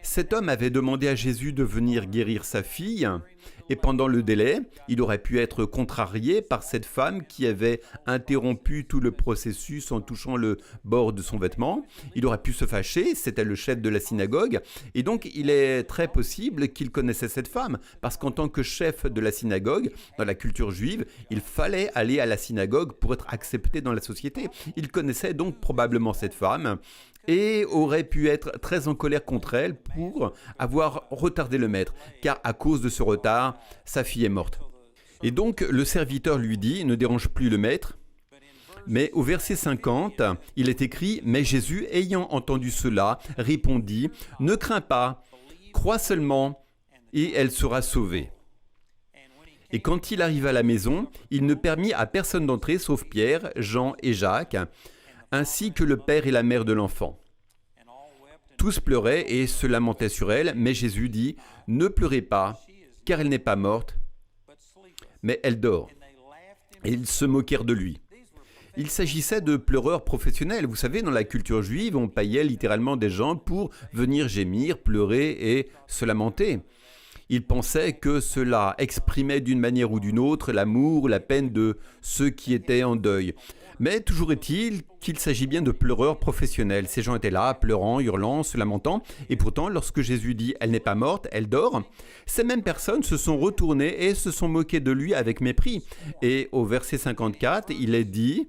Cet homme avait demandé à Jésus de venir guérir sa fille, et pendant le délai, il aurait pu être contrarié par cette femme qui avait interrompu tout le processus en touchant le bord de son vêtement. Il aurait pu se fâcher, c'était le chef de la synagogue, et donc il est très possible qu'il connaissait cette femme, parce qu'en tant que chef de la synagogue, dans la culture juive, il fallait aller à la synagogue pour être accepté dans la société. Il connaissait donc probablement cette femme, et aurait pu être très en colère contre elle pour avoir retardé le maître, car à cause de ce retard, sa fille est morte. Et donc le serviteur lui dit, ne dérange plus le maître, mais au verset 50, il est écrit, « Mais Jésus, ayant entendu cela, répondit, « Ne crains pas, crois seulement, et elle sera sauvée. » Et quand il arriva à la maison, il ne permit à personne d'entrer, sauf Pierre, Jean et Jacques, ainsi que le père et la mère de l'enfant. Tous pleuraient et se lamentaient sur elle, mais Jésus dit, « Ne pleurez pas, car elle n'est pas morte, mais elle dort. » Et ils se moquèrent de lui. Il s'agissait de pleureurs professionnels. Vous savez, dans la culture juive, on payait littéralement des gens pour venir gémir, pleurer et se lamenter. Il pensait que cela exprimait d'une manière ou d'une autre l'amour, la peine de ceux qui étaient en deuil. Mais toujours est-il qu'il s'agit bien de pleureurs professionnels. Ces gens étaient là, pleurant, hurlant, se lamentant. Et pourtant, lorsque Jésus dit « Elle n'est pas morte, elle dort », ces mêmes personnes se sont retournées et se sont moquées de lui avec mépris. Et au verset 54, il est dit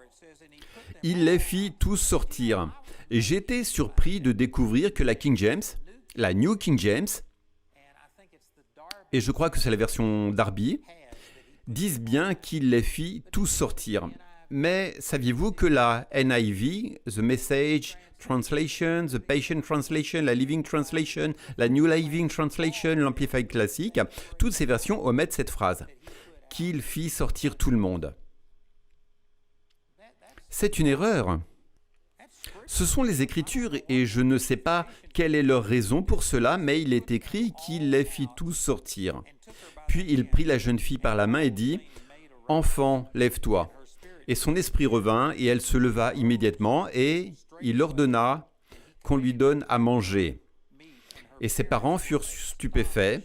« Il les fit tous sortir. » Et j'étais surpris de découvrir que la King James, la New King James, et je crois que c'est la version Darby, disent bien qu'il les fit tous sortir. Mais saviez-vous que la NIV, The Message Translation, The Passion Translation, la Living Translation, la New Living Translation, l'Amplified Classique, toutes ces versions omettent cette phrase, qu'il fit sortir tout le monde. C'est une erreur. Ce sont les Écritures et je ne sais pas quelle est leur raison pour cela, mais il est écrit qu'il les fit tous sortir. Puis il prit la jeune fille par la main et dit « Enfant, lève-toi ». Et son esprit revint et elle se leva immédiatement et il ordonna qu'on lui donne à manger. Et ses parents furent stupéfaits.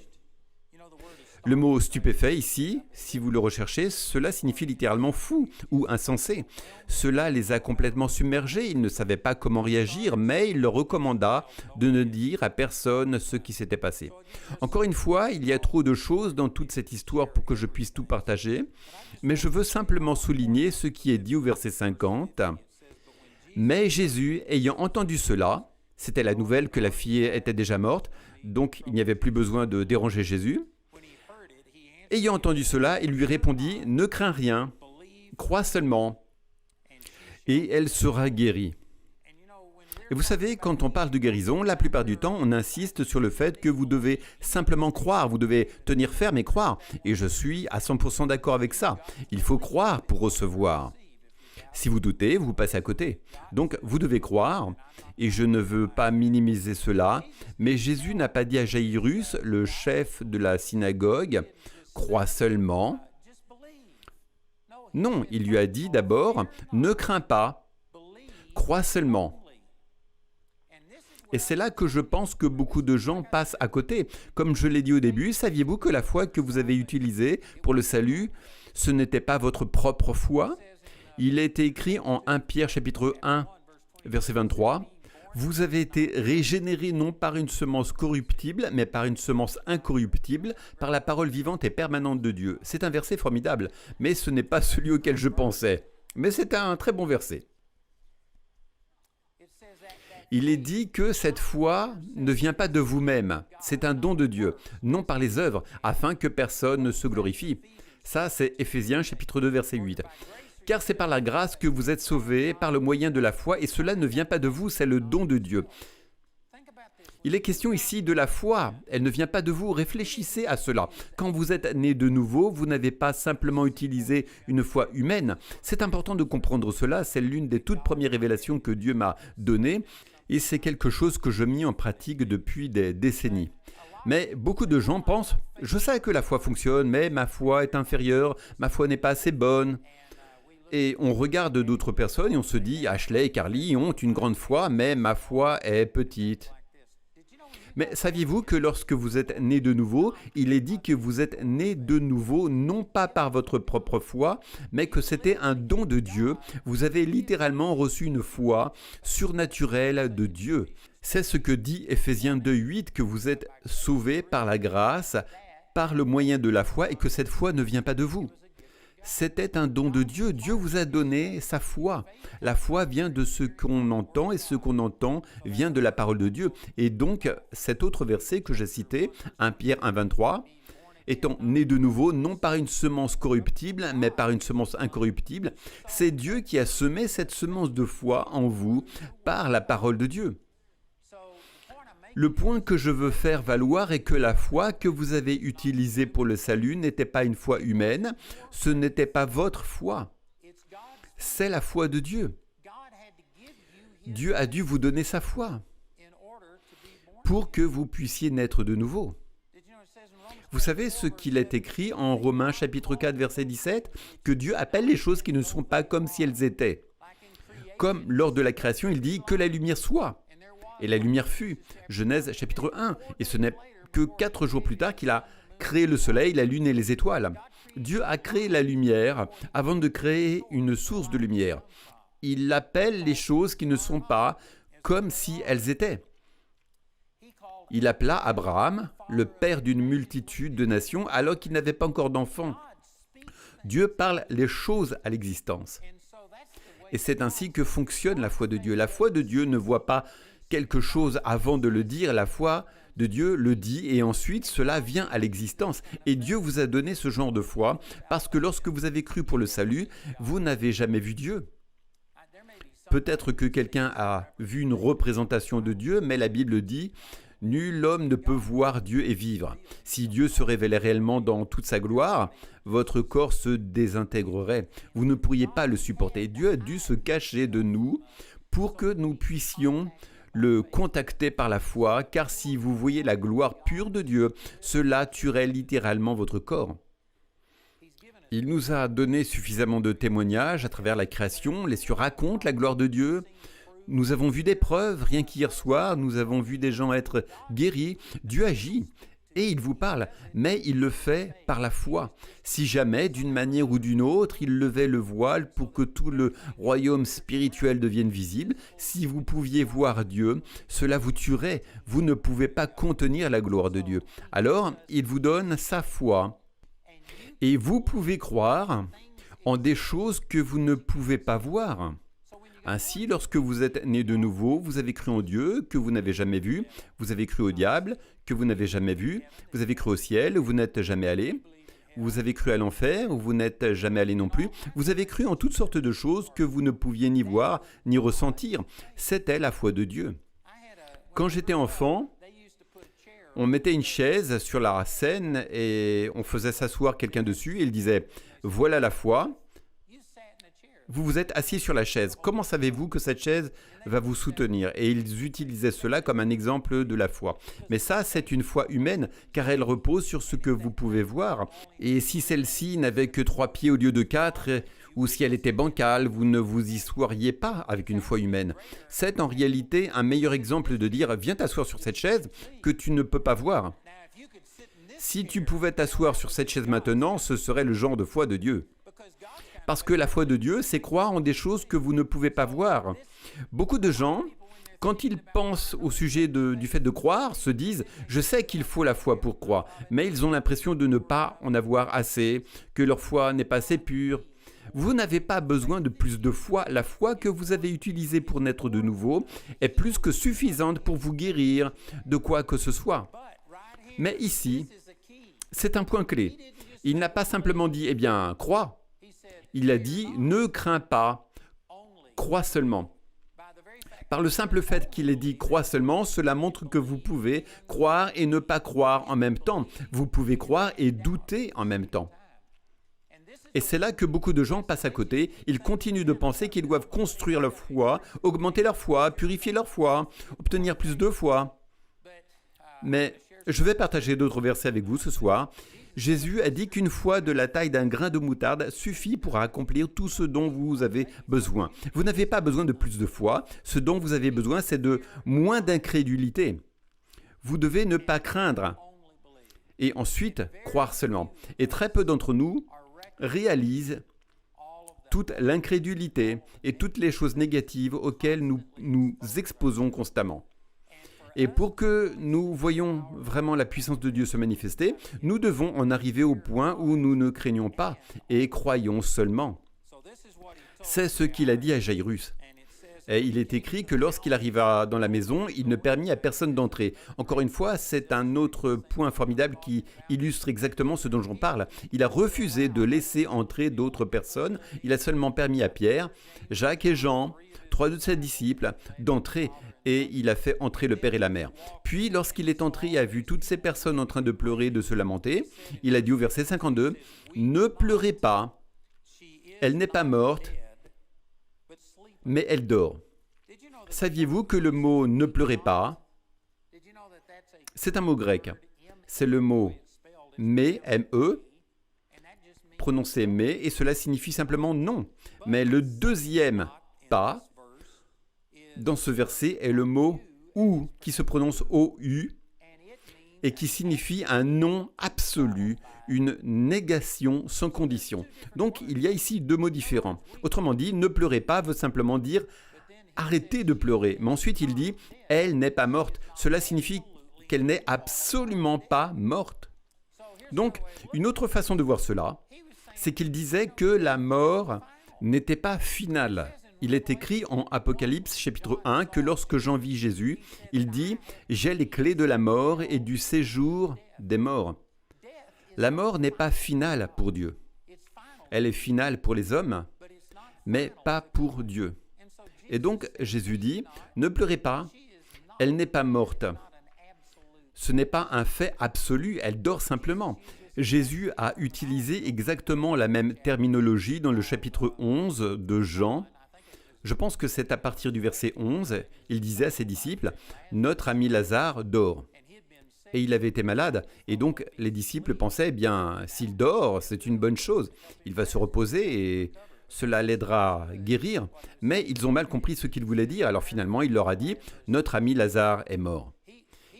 Le mot stupéfait ici, si vous le recherchez, cela signifie littéralement fou ou insensé. Cela les a complètement submergés, ils ne savaient pas comment réagir, mais il leur recommanda de ne dire à personne ce qui s'était passé. Encore une fois, il y a trop de choses dans toute cette histoire pour que je puisse tout partager, mais je veux simplement souligner ce qui est dit au verset 50. « Mais Jésus, ayant entendu cela, » c'était la nouvelle que la fille était déjà morte, donc il n'y avait plus besoin de déranger Jésus. Ayant entendu cela, il lui répondit « Ne crains rien, crois seulement, et elle sera guérie. » Et vous savez, quand on parle de guérison, la plupart du temps, on insiste sur le fait que vous devez simplement croire, vous devez tenir ferme et croire. Et je suis à 100% d'accord avec ça. Il faut croire pour recevoir. Si vous doutez, vous passez à côté. Donc, vous devez croire, et je ne veux pas minimiser cela, mais Jésus n'a pas dit à Jaïrus, le chef de la synagogue, « Crois seulement ». Non, il lui a dit d'abord, « Ne crains pas, crois seulement ». Et c'est là que je pense que beaucoup de gens passent à côté. Comme je l'ai dit au début, saviez-vous que la foi que vous avez utilisée pour le salut, ce n'était pas votre propre foi ? Il est écrit en 1 Pierre chapitre 1, verset 23, « Vous avez été régénérés non par une semence corruptible, mais par une semence incorruptible, par la parole vivante et permanente de Dieu. » C'est un verset formidable, mais ce n'est pas celui auquel je pensais. Mais c'est un très bon verset. Il est dit que cette foi ne vient pas de vous-même, c'est un don de Dieu, non par les œuvres, afin que personne ne se glorifie. Ça, c'est Éphésiens chapitre 2, verset 8. Car c'est par la grâce que vous êtes sauvés, par le moyen de la foi, et cela ne vient pas de vous, c'est le don de Dieu. Il est question ici de la foi, elle ne vient pas de vous, réfléchissez à cela. Quand vous êtes né de nouveau, vous n'avez pas simplement utilisé une foi humaine. C'est important de comprendre cela, c'est l'une des toutes premières révélations que Dieu m'a données, et c'est quelque chose que je mets en pratique depuis des décennies. Mais beaucoup de gens pensent, je sais que la foi fonctionne, mais ma foi est inférieure, ma foi n'est pas assez bonne. Et on regarde d'autres personnes et on se dit, Ashley et Carly ont une grande foi, mais ma foi est petite. Mais saviez-vous que lorsque vous êtes né de nouveau, il est dit que vous êtes né de nouveau non pas par votre propre foi, mais que c'était un don de Dieu. Vous avez littéralement reçu une foi surnaturelle de Dieu. C'est ce que dit Éphésiens 2:8, que vous êtes sauvés par la grâce, par le moyen de la foi, et que cette foi ne vient pas de vous. C'était un don de Dieu. Dieu vous a donné sa foi. La foi vient de ce qu'on entend et ce qu'on entend vient de la parole de Dieu. Et donc, cet autre verset que j'ai cité, 1 Pierre 1,23, étant né de nouveau, non par une semence corruptible, mais par une semence incorruptible, c'est Dieu qui a semé cette semence de foi en vous par la parole de Dieu. Le point que je veux faire valoir est que la foi que vous avez utilisée pour le salut n'était pas une foi humaine, ce n'était pas votre foi, c'est la foi de Dieu. Dieu a dû vous donner sa foi pour que vous puissiez naître de nouveau. Vous savez ce qu'il est écrit en Romains chapitre 4 verset 17, que Dieu appelle les choses qui ne sont pas comme si elles étaient. Comme lors de la création, il dit que la lumière soit. Et la lumière fut. Genèse chapitre 1. Et ce n'est que 4 jours plus tard qu'il a créé le soleil, la lune et les étoiles. Dieu a créé la lumière avant de créer une source de lumière. Il appelle les choses qui ne sont pas comme si elles étaient. Il appela Abraham, le père d'une multitude de nations, alors qu'il n'avait pas encore d'enfants. Dieu parle les choses à l'existence. Et c'est ainsi que fonctionne la foi de Dieu. La foi de Dieu ne voit pas quelque chose avant de le dire, la foi de Dieu le dit et ensuite cela vient à l'existence. Et Dieu vous a donné ce genre de foi parce que lorsque vous avez cru pour le salut, vous n'avez jamais vu Dieu. Peut-être que quelqu'un a vu une représentation de Dieu, mais la Bible dit « Nul homme ne peut voir Dieu et vivre ». Si Dieu se révélait réellement dans toute sa gloire, votre corps se désintégrerait. Vous ne pourriez pas le supporter. Dieu a dû se cacher de nous pour que nous puissions le contacter par la foi, car si vous voyez la gloire pure de Dieu, cela tuerait littéralement votre corps. Il nous a donné suffisamment de témoignages à travers la création, les cieux racontent la gloire de Dieu. Nous avons vu des preuves, rien qu'hier soir, nous avons vu des gens être guéris. Dieu agit et il vous parle, mais il le fait par la foi. Si jamais, d'une manière ou d'une autre, il levait le voile pour que tout le royaume spirituel devienne visible, si vous pouviez voir Dieu, cela vous tuerait. Vous ne pouvez pas contenir la gloire de Dieu. Alors, il vous donne sa foi. Et vous pouvez croire en des choses que vous ne pouvez pas voir. Ainsi, lorsque vous êtes né de nouveau, vous avez cru en Dieu, que vous n'avez jamais vu, vous avez cru au diable, que vous n'avez jamais vu, vous avez cru au ciel, où vous n'êtes jamais allé, vous avez cru à l'enfer, où vous n'êtes jamais allé non plus, vous avez cru en toutes sortes de choses que vous ne pouviez ni voir, ni ressentir. C'était la foi de Dieu. Quand j'étais enfant, on mettait une chaise sur la scène et on faisait s'asseoir quelqu'un dessus et il disait « Voilà la foi ». Vous vous êtes assis sur la chaise. Comment savez-vous que cette chaise va vous soutenir? Et ils utilisaient cela comme un exemple de la foi. Mais ça, c'est une foi humaine, car elle repose sur ce que vous pouvez voir. Et si celle-ci n'avait que 3 pieds au lieu de 4, ou si elle était bancale, vous ne vous y soiriez pas avec une foi humaine. C'est en réalité un meilleur exemple de dire « Viens t'asseoir sur cette chaise que tu ne peux pas voir ». Si tu pouvais t'asseoir sur cette chaise maintenant, ce serait le genre de foi de Dieu. Parce que la foi de Dieu, c'est croire en des choses que vous ne pouvez pas voir. Beaucoup de gens, quand ils pensent au sujet du fait de croire, se disent « Je sais qu'il faut la foi pour croire », mais ils ont l'impression de ne pas en avoir assez, que leur foi n'est pas assez pure. Vous n'avez pas besoin de plus de foi. La foi que vous avez utilisée pour naître de nouveau est plus que suffisante pour vous guérir de quoi que ce soit. Mais ici, c'est un point clé. Il n'a pas simplement dit « Eh bien, crois ». Il a dit « Ne crains pas, crois seulement ». Par le simple fait qu'il ait dit « crois seulement », cela montre que vous pouvez croire et ne pas croire en même temps. Vous pouvez croire et douter en même temps. Et c'est là que beaucoup de gens passent à côté. Ils continuent de penser qu'ils doivent construire leur foi, augmenter leur foi, purifier leur foi, obtenir plus de foi. Mais je vais partager d'autres versets avec vous ce soir. Jésus a dit qu'une foi de la taille d'un grain de moutarde suffit pour accomplir tout ce dont vous avez besoin. Vous n'avez pas besoin de plus de foi. Ce dont vous avez besoin, c'est de moins d'incrédulité. Vous devez ne pas craindre et ensuite croire seulement. Et très peu d'entre nous réalisent toute l'incrédulité et toutes les choses négatives auxquelles nous nous exposons constamment. Et pour que nous voyions vraiment la puissance de Dieu se manifester, nous devons en arriver au point où nous ne craignons pas et croyons seulement. C'est ce qu'il a dit à Jairus. Et il est écrit que lorsqu'il arriva dans la maison, il ne permit à personne d'entrer. Encore une fois, c'est un autre point formidable qui illustre exactement ce dont j'en parle. Il a refusé de laisser entrer d'autres personnes. Il a seulement permis à Pierre, Jacques et Jean, 3 de ses disciples, d'entrer. Et il a fait entrer le père et la mère. Puis, lorsqu'il est entré et a vu toutes ces personnes en train de pleurer, de se lamenter, il a dit au verset 52, « Ne pleurez pas, elle n'est pas morte, mais elle dort. » Saviez-vous que le mot « ne pleurez pas » c'est un mot grec. C'est le mot « mais », M-E, prononcé « mais », et cela signifie simplement « non ». Mais le deuxième « pas » dans ce verset est le mot « ou » qui se prononce « O-U » et qui signifie un non absolu, une négation sans condition. Donc il y a ici deux mots différents. Autrement dit, « ne pleurez pas » veut simplement dire « arrêtez de pleurer ». Mais ensuite il dit « elle n'est pas morte ». Cela signifie qu'elle n'est absolument pas morte. Donc une autre façon de voir cela, c'est qu'il disait que la mort n'était pas finale. Il est écrit en Apocalypse chapitre 1 que lorsque Jean vit Jésus, il dit « J'ai les clés de la mort et du séjour des morts ». La mort n'est pas finale pour Dieu. Elle est finale pour les hommes, mais pas pour Dieu. Et donc Jésus dit « Ne pleurez pas, elle n'est pas morte ». Ce n'est pas un fait absolu, elle dort simplement. Jésus a utilisé exactement la même terminologie dans le chapitre 11 de Jean. Je pense que c'est à partir du verset 11, il disait à ses disciples, « Notre ami Lazare dort ». Et il avait été malade, et donc les disciples pensaient, « Bien, s'il dort, c'est une bonne chose. Il va se reposer et cela l'aidera à guérir. » Mais ils ont mal compris ce qu'il voulait dire, alors finalement il leur a dit, « Notre ami Lazare est mort ».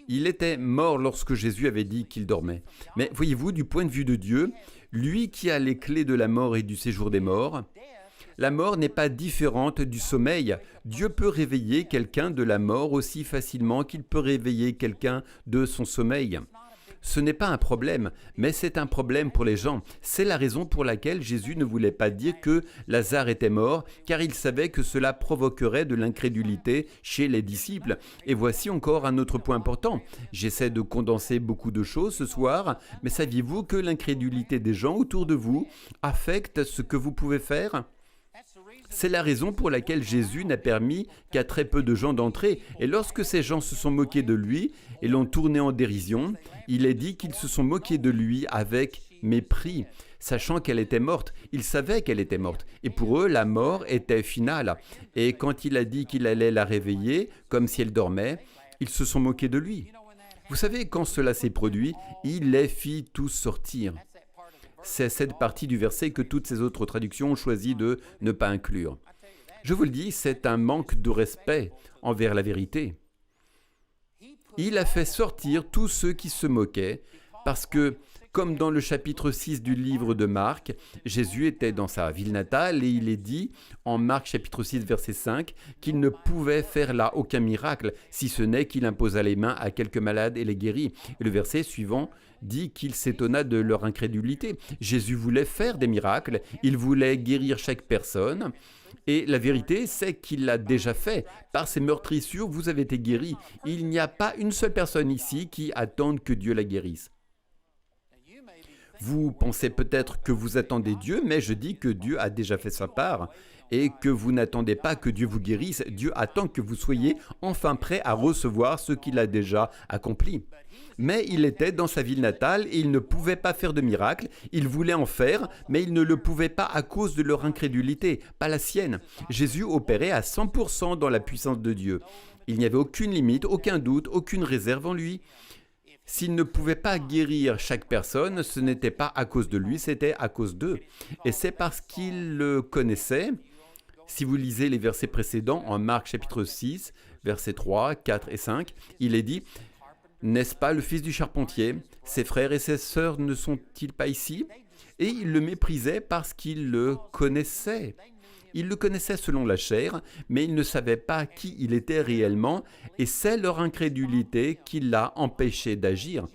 Il était mort lorsque Jésus avait dit qu'il dormait. Mais voyez-vous, du point de vue de Dieu, lui qui a les clés de la mort et du séjour des morts, la mort n'est pas différente du sommeil. Dieu peut réveiller quelqu'un de la mort aussi facilement qu'il peut réveiller quelqu'un de son sommeil. Ce n'est pas un problème, mais c'est un problème pour les gens. C'est la raison pour laquelle Jésus ne voulait pas dire que Lazare était mort, car il savait que cela provoquerait de l'incrédulité chez les disciples. Et voici encore un autre point important. J'essaie de condenser beaucoup de choses ce soir, mais saviez-vous que l'incrédulité des gens autour de vous affecte ce que vous pouvez faire ? C'est la raison pour laquelle Jésus n'a permis qu'à très peu de gens d'entrer. Et lorsque ces gens se sont moqués de lui et l'ont tourné en dérision, il est dit qu'ils se sont moqués de lui avec mépris, sachant qu'elle était morte. Ils savaient qu'elle était morte. Et pour eux, la mort était finale. Et quand il a dit qu'il allait la réveiller, comme si elle dormait, ils se sont moqués de lui. Vous savez, quand cela s'est produit, il les fit tous sortir. C'est cette partie du verset que toutes ces autres traductions ont choisi de ne pas inclure. Je vous le dis, c'est un manque de respect envers la vérité. Il a fait sortir tous ceux qui se moquaient parce que, comme dans le chapitre 6 du livre de Marc, Jésus était dans sa ville natale et il est dit en Marc chapitre 6 verset 5 qu'il ne pouvait faire là aucun miracle si ce n'est qu'il imposa les mains à quelques malades et les guérit. Et le verset suivant dit qu'il s'étonna de leur incrédulité. Jésus voulait faire des miracles, il voulait guérir chaque personne. Et la vérité, c'est qu'il l'a déjà fait. Par ses meurtrissures, vous avez été guéris. Il n'y a pas une seule personne ici qui attende que Dieu la guérisse. Vous pensez peut-être que vous attendez Dieu, mais je dis que Dieu a déjà fait sa part et que vous n'attendez pas que Dieu vous guérisse. Dieu attend que vous soyez enfin prêt à recevoir ce qu'il a déjà accompli. Mais il était dans sa ville natale et il ne pouvait pas faire de miracle. Il voulait en faire, mais il ne le pouvait pas à cause de leur incrédulité, pas la sienne. Jésus opérait à 100% dans la puissance de Dieu. Il n'y avait aucune limite, aucun doute, aucune réserve en lui. S'il ne pouvait pas guérir chaque personne, ce n'était pas à cause de lui, c'était à cause d'eux. Et c'est parce qu'il le connaissait. Si vous lisez les versets précédents, en Marc chapitre 6, versets 3, 4 et 5, il est dit « N'est-ce pas le fils du charpentier? Ses frères et ses sœurs ne sont-ils pas ici ?» Et il le méprisait parce qu'il le connaissait. Ils le connaissaient selon la chair, mais ils ne savaient pas qui il était réellement, et c'est leur incrédulité qui l'a empêché d'agir.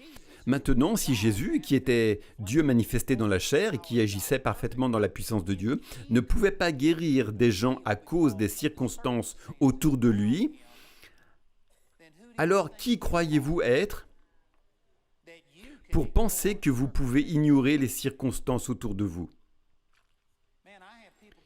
Maintenant, si Jésus, qui était Dieu manifesté dans la chair et qui agissait parfaitement dans la puissance de Dieu, ne pouvait pas guérir des gens à cause des circonstances autour de lui, alors qui croyez-vous être pour penser que vous pouvez ignorer les circonstances autour de vous?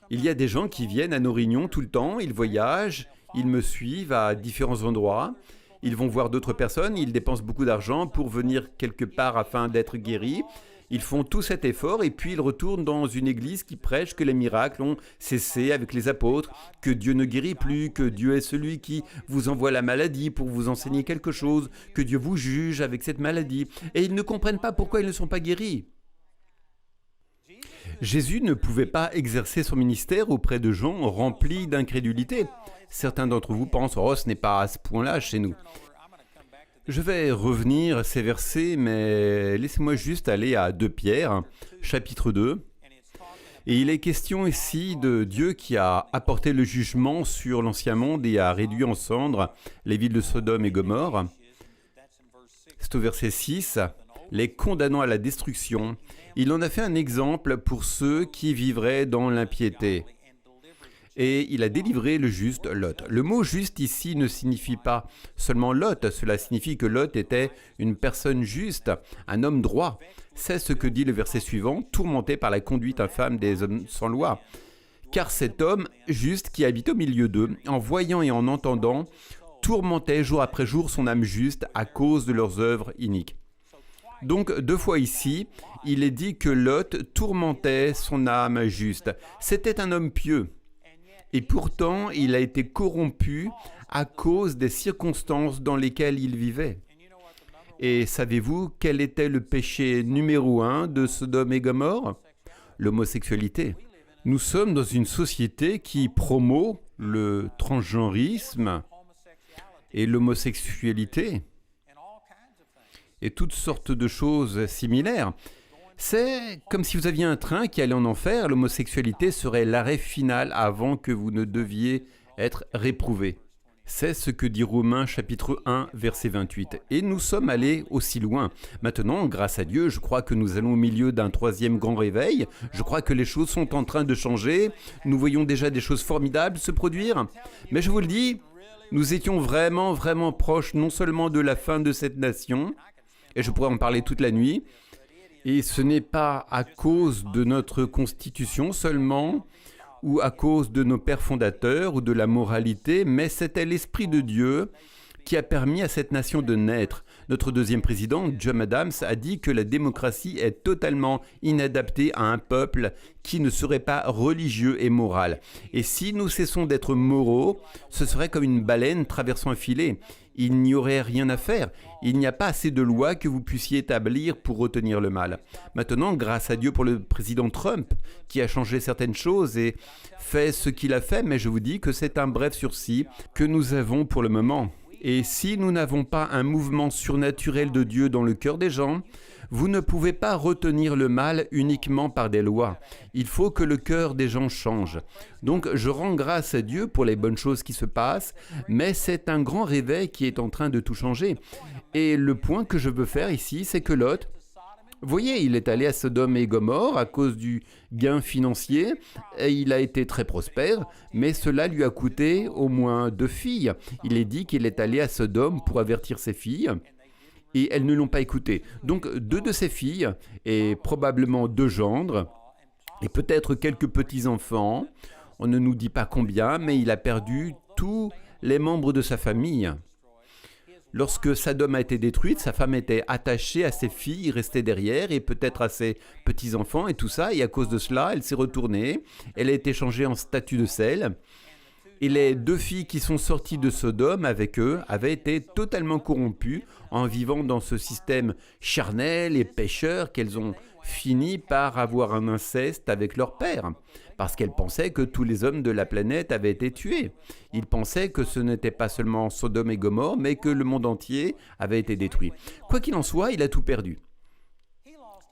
Il y a des gens qui viennent à nos réunions tout le temps, ils voyagent, ils me suivent à différents endroits. Ils vont voir d'autres personnes, ils dépensent beaucoup d'argent pour venir quelque part afin d'être guéris. Ils font tout cet effort et puis ils retournent dans une église qui prêche que les miracles ont cessé avec les apôtres, que Dieu ne guérit plus, que Dieu est celui qui vous envoie la maladie pour vous enseigner quelque chose, que Dieu vous juge avec cette maladie. Et ils ne comprennent pas pourquoi ils ne sont pas guéris. Jésus ne pouvait pas exercer son ministère auprès de gens remplis d'incrédulité. Certains d'entre vous pensent « Oh, ce n'est pas à ce point-là chez nous ». Je vais revenir à ces versets, mais laissez-moi juste aller à 2 Pierre, chapitre 2. Et il est question ici de Dieu qui a apporté le jugement sur l'ancien monde et a réduit en cendres les villes de Sodome et Gomorrhe. C'est au verset 6, les condamnant à la destruction. Il en a fait un exemple pour ceux qui vivraient dans l'impiété. Et il a délivré le juste Lot. Le mot juste ici ne signifie pas seulement Lot, cela signifie que Lot était une personne juste, un homme droit. C'est ce que dit le verset suivant, tourmenté par la conduite infâme des hommes sans loi. Car cet homme juste qui habite au milieu d'eux, en voyant et en entendant, tourmentait jour après jour son âme juste à cause de leurs œuvres iniques. Donc 2 fois ici, il est dit que Lot tourmentait son âme juste. C'était un homme pieux. Et pourtant, il a été corrompu à cause des circonstances dans lesquelles il vivait. Et savez-vous quel était le péché numéro 1 de Sodome et Gomorrhe? L'homosexualité. Nous sommes dans une société qui promeut le transgenrisme et l'homosexualité et toutes sortes de choses similaires. C'est comme si vous aviez un train qui allait en enfer, l'homosexualité serait l'arrêt final avant que vous ne deviez être réprouvé. C'est ce que dit Romains chapitre 1, verset 28. Et nous sommes allés aussi loin. Maintenant, grâce à Dieu, je crois que nous allons au milieu d'un 3e grand réveil. Je crois que les choses sont en train de changer. Nous voyons déjà des choses formidables se produire. Mais je vous le dis, nous étions vraiment, vraiment proches non seulement de la fin de cette nation, et je pourrais en parler toute la nuit, et ce n'est pas à cause de notre constitution seulement, ou à cause de nos pères fondateurs ou de la moralité, mais c'était l'Esprit de Dieu qui a permis à cette nation de naître. Notre 2e président, John Adams, a dit que la démocratie est totalement inadaptée à un peuple qui ne serait pas religieux et moral. Et si nous cessons d'être moraux, ce serait comme une baleine traversant un filet. Il n'y aurait rien à faire. Il n'y a pas assez de lois que vous puissiez établir pour retenir le mal. Maintenant, grâce à Dieu pour le président Trump, qui a changé certaines choses et fait ce qu'il a fait, mais je vous dis que c'est un bref sursis que nous avons pour le moment. Et si nous n'avons pas un mouvement surnaturel de Dieu dans le cœur des gens, vous ne pouvez pas retenir le mal uniquement par des lois. Il faut que le cœur des gens change. Donc je rends grâce à Dieu pour les bonnes choses qui se passent, mais c'est un grand réveil qui est en train de tout changer. Et le point que je veux faire ici, c'est que Lot, vous voyez, il est allé à Sodome et Gomorrhe à cause du gain financier et il a été très prospère, mais cela lui a coûté au moins 2 filles. Il est dit qu'il est allé à Sodome pour avertir ses filles et elles ne l'ont pas écouté. Donc 2 de ses filles et probablement 2 gendres et peut-être quelques petits-enfants, on ne nous dit pas combien, mais il a perdu tous les membres de sa famille. Lorsque Sodome a été détruite, sa femme était attachée à ses filles, restait derrière et peut-être à ses petits-enfants et tout ça. Et à cause de cela, elle s'est retournée. Elle a été changée en statue de sel. Et les deux filles qui sont sorties de Sodome avec eux avaient été totalement corrompues en vivant dans ce système charnel et pécheur qu'elles ont fini par avoir un inceste avec leur père, parce qu'elles pensaient que tous les hommes de la planète avaient été tués. Ils pensaient que ce n'était pas seulement Sodome et Gomorrhe, mais que le monde entier avait été détruit. Quoi qu'il en soit, il a tout perdu.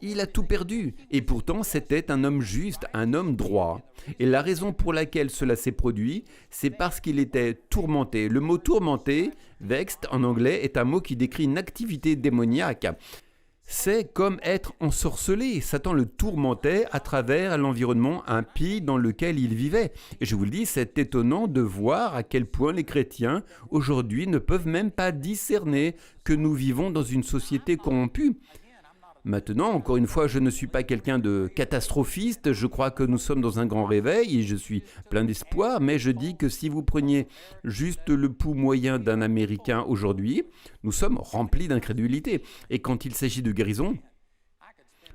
Il a tout perdu. Et pourtant, c'était un homme juste, un homme droit. Et la raison pour laquelle cela s'est produit, c'est parce qu'il était tourmenté. Le mot tourmenté, vexed en anglais, est un mot qui décrit une activité démoniaque. C'est comme être ensorcelé. Satan le tourmentait à travers l'environnement impie dans lequel il vivait. Et je vous le dis, c'est étonnant de voir à quel point les chrétiens aujourd'hui ne peuvent même pas discerner que nous vivons dans une société corrompue. Maintenant, encore une fois, je ne suis pas quelqu'un de catastrophiste, je crois que nous sommes dans un grand réveil et je suis plein d'espoir, mais je dis que si vous preniez juste le pouls moyen d'un Américain aujourd'hui, nous sommes remplis d'incrédulité. Et quand il s'agit de guérison,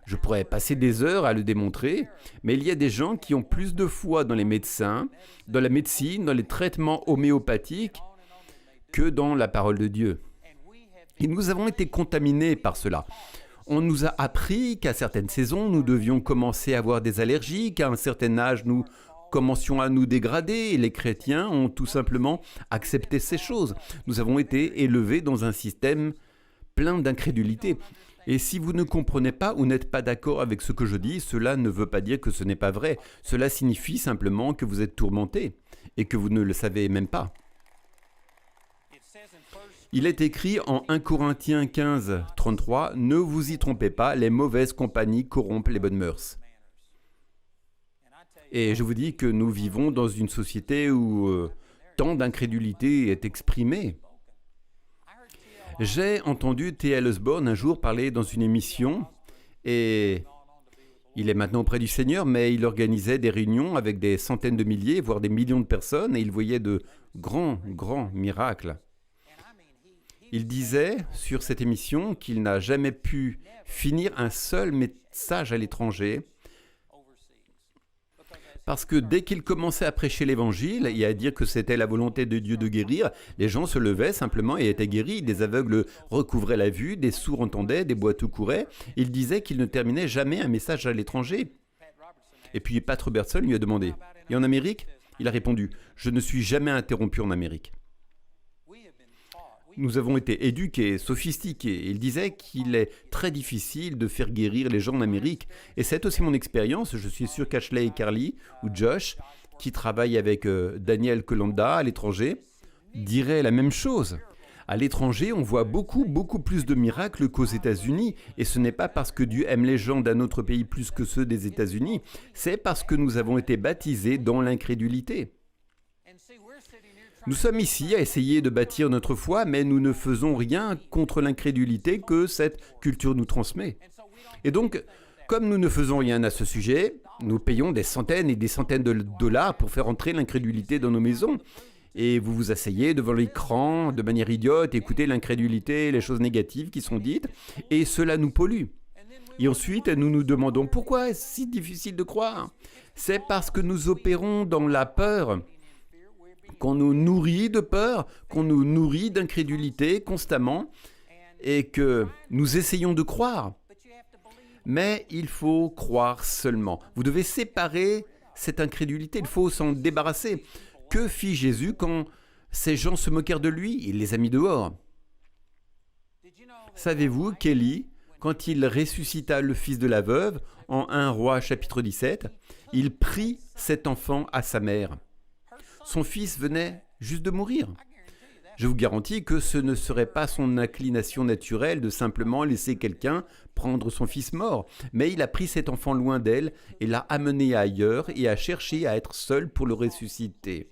je pourrais passer des heures à le démontrer, mais il y a des gens qui ont plus de foi dans les médecins, dans la médecine, dans les traitements homéopathiques, que dans la parole de Dieu. Et nous avons été contaminés par cela. On nous a appris qu'à certaines saisons, nous devions commencer à avoir des allergies, qu'à un certain âge, nous commencions à nous dégrader. Et les chrétiens ont tout simplement accepté ces choses. Nous avons été élevés dans un système plein d'incrédulité. Et si vous ne comprenez pas ou n'êtes pas d'accord avec ce que je dis, cela ne veut pas dire que ce n'est pas vrai. Cela signifie simplement que vous êtes tourmenté et que vous ne le savez même pas. Il est écrit en 1 Corinthiens 15, 33, « Ne vous y trompez pas, les mauvaises compagnies corrompent les bonnes mœurs. » Et je vous dis que nous vivons dans une société où tant d'incrédulité est exprimée. J'ai entendu T.L. Osborne un jour parler dans une émission, et il est maintenant auprès du Seigneur, mais il organisait des réunions avec des centaines de milliers, voire des millions de personnes, et il voyait de grands miracles. Il disait sur cette émission qu'il n'a jamais pu finir un seul message à l'étranger parce que dès qu'il commençait à prêcher l'évangile et à dire que c'était la volonté de Dieu de guérir, les gens se levaient simplement et étaient guéris. Des aveugles recouvraient la vue, des sourds entendaient, des boiteux couraient. Il disait qu'il ne terminait jamais un message à l'étranger. Et puis Pat Robertson lui a demandé « Et en Amérique ?» Il a répondu « Je ne suis jamais interrompu en Amérique. » Nous avons été éduqués, sophistiqués. Il disait qu'il est très difficile de faire guérir les gens en Amérique. Et c'est aussi mon expérience. Je suis sûr qu'Ashley et Carly, ou Josh, qui travaillent avec Daniel Kolanda à l'étranger, diraient la même chose. À l'étranger, on voit beaucoup plus de miracles qu'aux États-Unis. Et ce n'est pas parce que Dieu aime les gens d'un autre pays plus que ceux des États-Unis. C'est parce que nous avons été baptisés dans l'incrédulité. Nous sommes ici à essayer de bâtir notre foi, mais nous ne faisons rien contre l'incrédulité que cette culture nous transmet. Et donc, comme nous ne faisons rien à ce sujet, nous payons des centaines et des centaines de dollars pour faire entrer l'incrédulité dans nos maisons. Et vous vous asseyez devant l'écran de manière idiote, écoutez l'incrédulité, les choses négatives qui sont dites, et cela nous pollue. Et ensuite, nous nous demandons pourquoi est-ce si difficile de croire ? C'est parce que nous opérons dans la peur, qu'on nous nourrit de peur, qu'on nous nourrit d'incrédulité constamment et que nous essayons de croire. Mais il faut croire seulement. Vous devez séparer cette incrédulité, il faut s'en débarrasser. Que fit Jésus quand ces gens se moquèrent de lui ? Il les a mis dehors. Savez-vous qu'Élie, quand il ressuscita le fils de la veuve, en 1 Roi chapitre 17, il prit cet enfant à sa mère. Son fils venait juste de mourir. Je vous garantis que ce ne serait pas son inclination naturelle de simplement laisser quelqu'un prendre son fils mort. Mais il a pris cet enfant loin d'elle et l'a amené ailleurs et a cherché à être seul pour le ressusciter.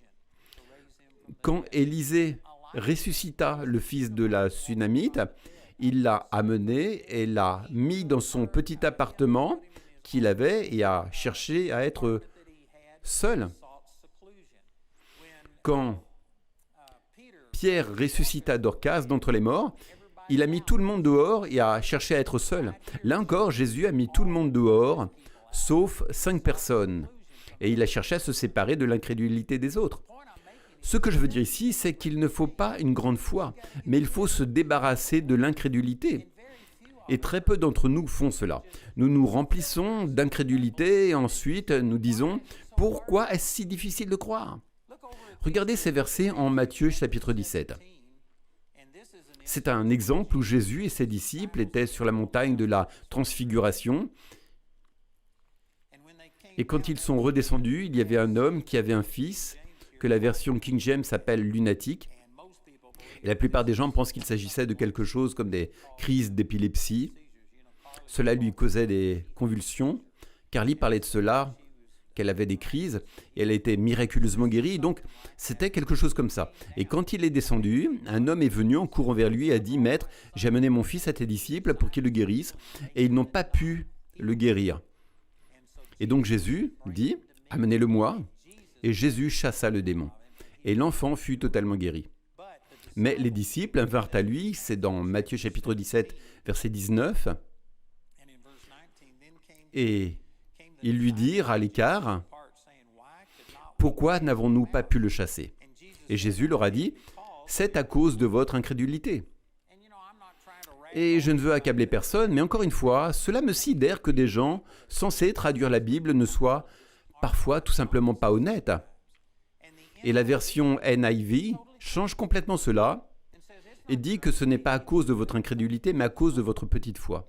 Quand Élisée ressuscita le fils de la Sunamite, il l'a amené et l'a mis dans son petit appartement qu'il avait et a cherché à être seul. Quand Pierre ressuscita Dorcas d'entre les morts, il a mis tout le monde dehors et a cherché à être seul. Là encore, Jésus a mis tout le monde dehors, sauf 5 personnes. Et il a cherché à se séparer de l'incrédulité des autres. Ce que je veux dire ici, c'est qu'il ne faut pas une grande foi, mais il faut se débarrasser de l'incrédulité. Et très peu d'entre nous font cela. Nous nous remplissons d'incrédulité et ensuite nous disons « Pourquoi est-ce si difficile de croire ?» Regardez ces versets en Matthieu chapitre 17. C'est un exemple où Jésus et ses disciples étaient sur la montagne de la Transfiguration. Et quand ils sont redescendus, il y avait un homme qui avait un fils, que la version King James s'appelle lunatique. Et la plupart des gens pensent qu'il s'agissait de quelque chose comme des crises d'épilepsie. Cela lui causait des convulsions. Carly parlait de cela, qu'elle avait des crises, et elle a été miraculeusement guérie. Donc, c'était quelque chose comme ça. Et quand il est descendu, un homme est venu en courant vers lui et a dit « Maître, j'ai amené mon fils à tes disciples pour qu'ils le guérissent. » Et ils n'ont pas pu le guérir. Et donc Jésus dit « Amenez-le-moi. » Et Jésus chassa le démon. Et l'enfant fut totalement guéri. Mais les disciples vinrent à lui, c'est dans Matthieu chapitre 17, verset 19, et ils lui dirent à l'écart, « Pourquoi n'avons-nous pas pu le chasser ?» Et Jésus leur a dit, « C'est à cause de votre incrédulité. » Et je ne veux accabler personne, mais encore une fois, cela me sidère que des gens censés traduire la Bible ne soient parfois tout simplement pas honnêtes. Et la version NIV change complètement cela et dit que ce n'est pas à cause de votre incrédulité, mais à cause de votre petite foi.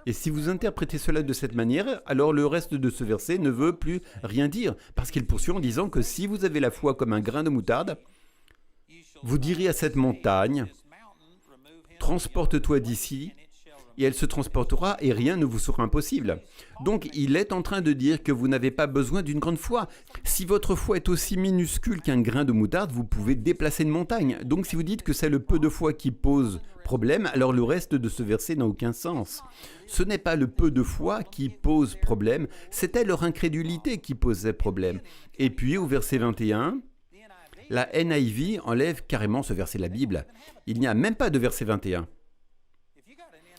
Et si vous interprétez cela de cette manière, alors le reste de ce verset ne veut plus rien dire, parce qu'il poursuit en disant que si vous avez la foi comme un grain de moutarde, vous direz à cette montagne, « Transporte-toi d'ici », et elle se transportera et rien ne vous sera impossible. Donc il est en train de dire que vous n'avez pas besoin d'une grande foi. Si votre foi est aussi minuscule qu'un grain de moutarde, vous pouvez déplacer une montagne. Donc si vous dites que c'est le peu de foi qui pose problème, alors le reste de ce verset n'a aucun sens. Ce n'est pas le peu de foi qui pose problème, c'était leur incrédulité qui posait problème. Et puis au verset 21, la NIV enlève carrément ce verset de la Bible. Il n'y a même pas de verset 21.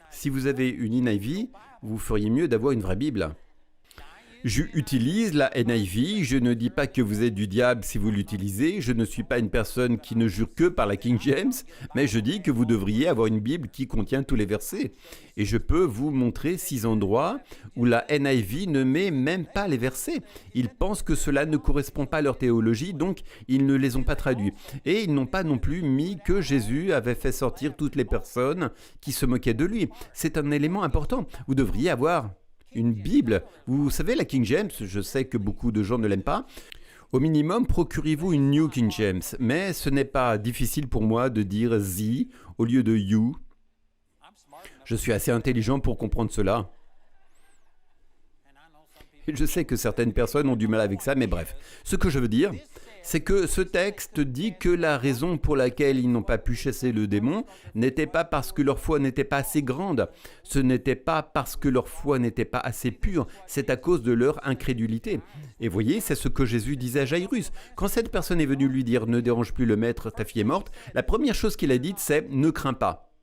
Si vous avez une NIV, vous feriez mieux d'avoir une vraie Bible. J'utilise la NIV, je ne dis pas que vous êtes du diable si vous l'utilisez, je ne suis pas une personne qui ne jure que par la King James, mais je dis que vous devriez avoir une Bible qui contient tous les versets. Et je peux vous montrer 6 endroits où la NIV ne met même pas les versets. Ils pensent que cela ne correspond pas à leur théologie, donc ils ne les ont pas traduits. Et ils n'ont pas non plus mis que Jésus avait fait sortir toutes les personnes qui se moquaient de lui. C'est un élément important. Vous devriez avoir une Bible. Vous savez, la King James, je sais que beaucoup de gens ne l'aiment pas. Au minimum, procurez-vous une New King James. Mais ce n'est pas difficile pour moi de dire « the » au lieu de « you ». Je suis assez intelligent pour comprendre cela. Et je sais que certaines personnes ont du mal avec ça, mais bref. Ce que je veux dire, c'est que ce texte dit que la raison pour laquelle ils n'ont pas pu chasser le démon n'était pas parce que leur foi n'était pas assez grande, ce n'était pas parce que leur foi n'était pas assez pure, c'est à cause de leur incrédulité. Et voyez, c'est ce que Jésus disait à Jairus. Quand cette personne est venue lui dire « Ne dérange plus le maître, ta fille est morte », la première chose qu'il a dite, c'est « Ne crains pas ».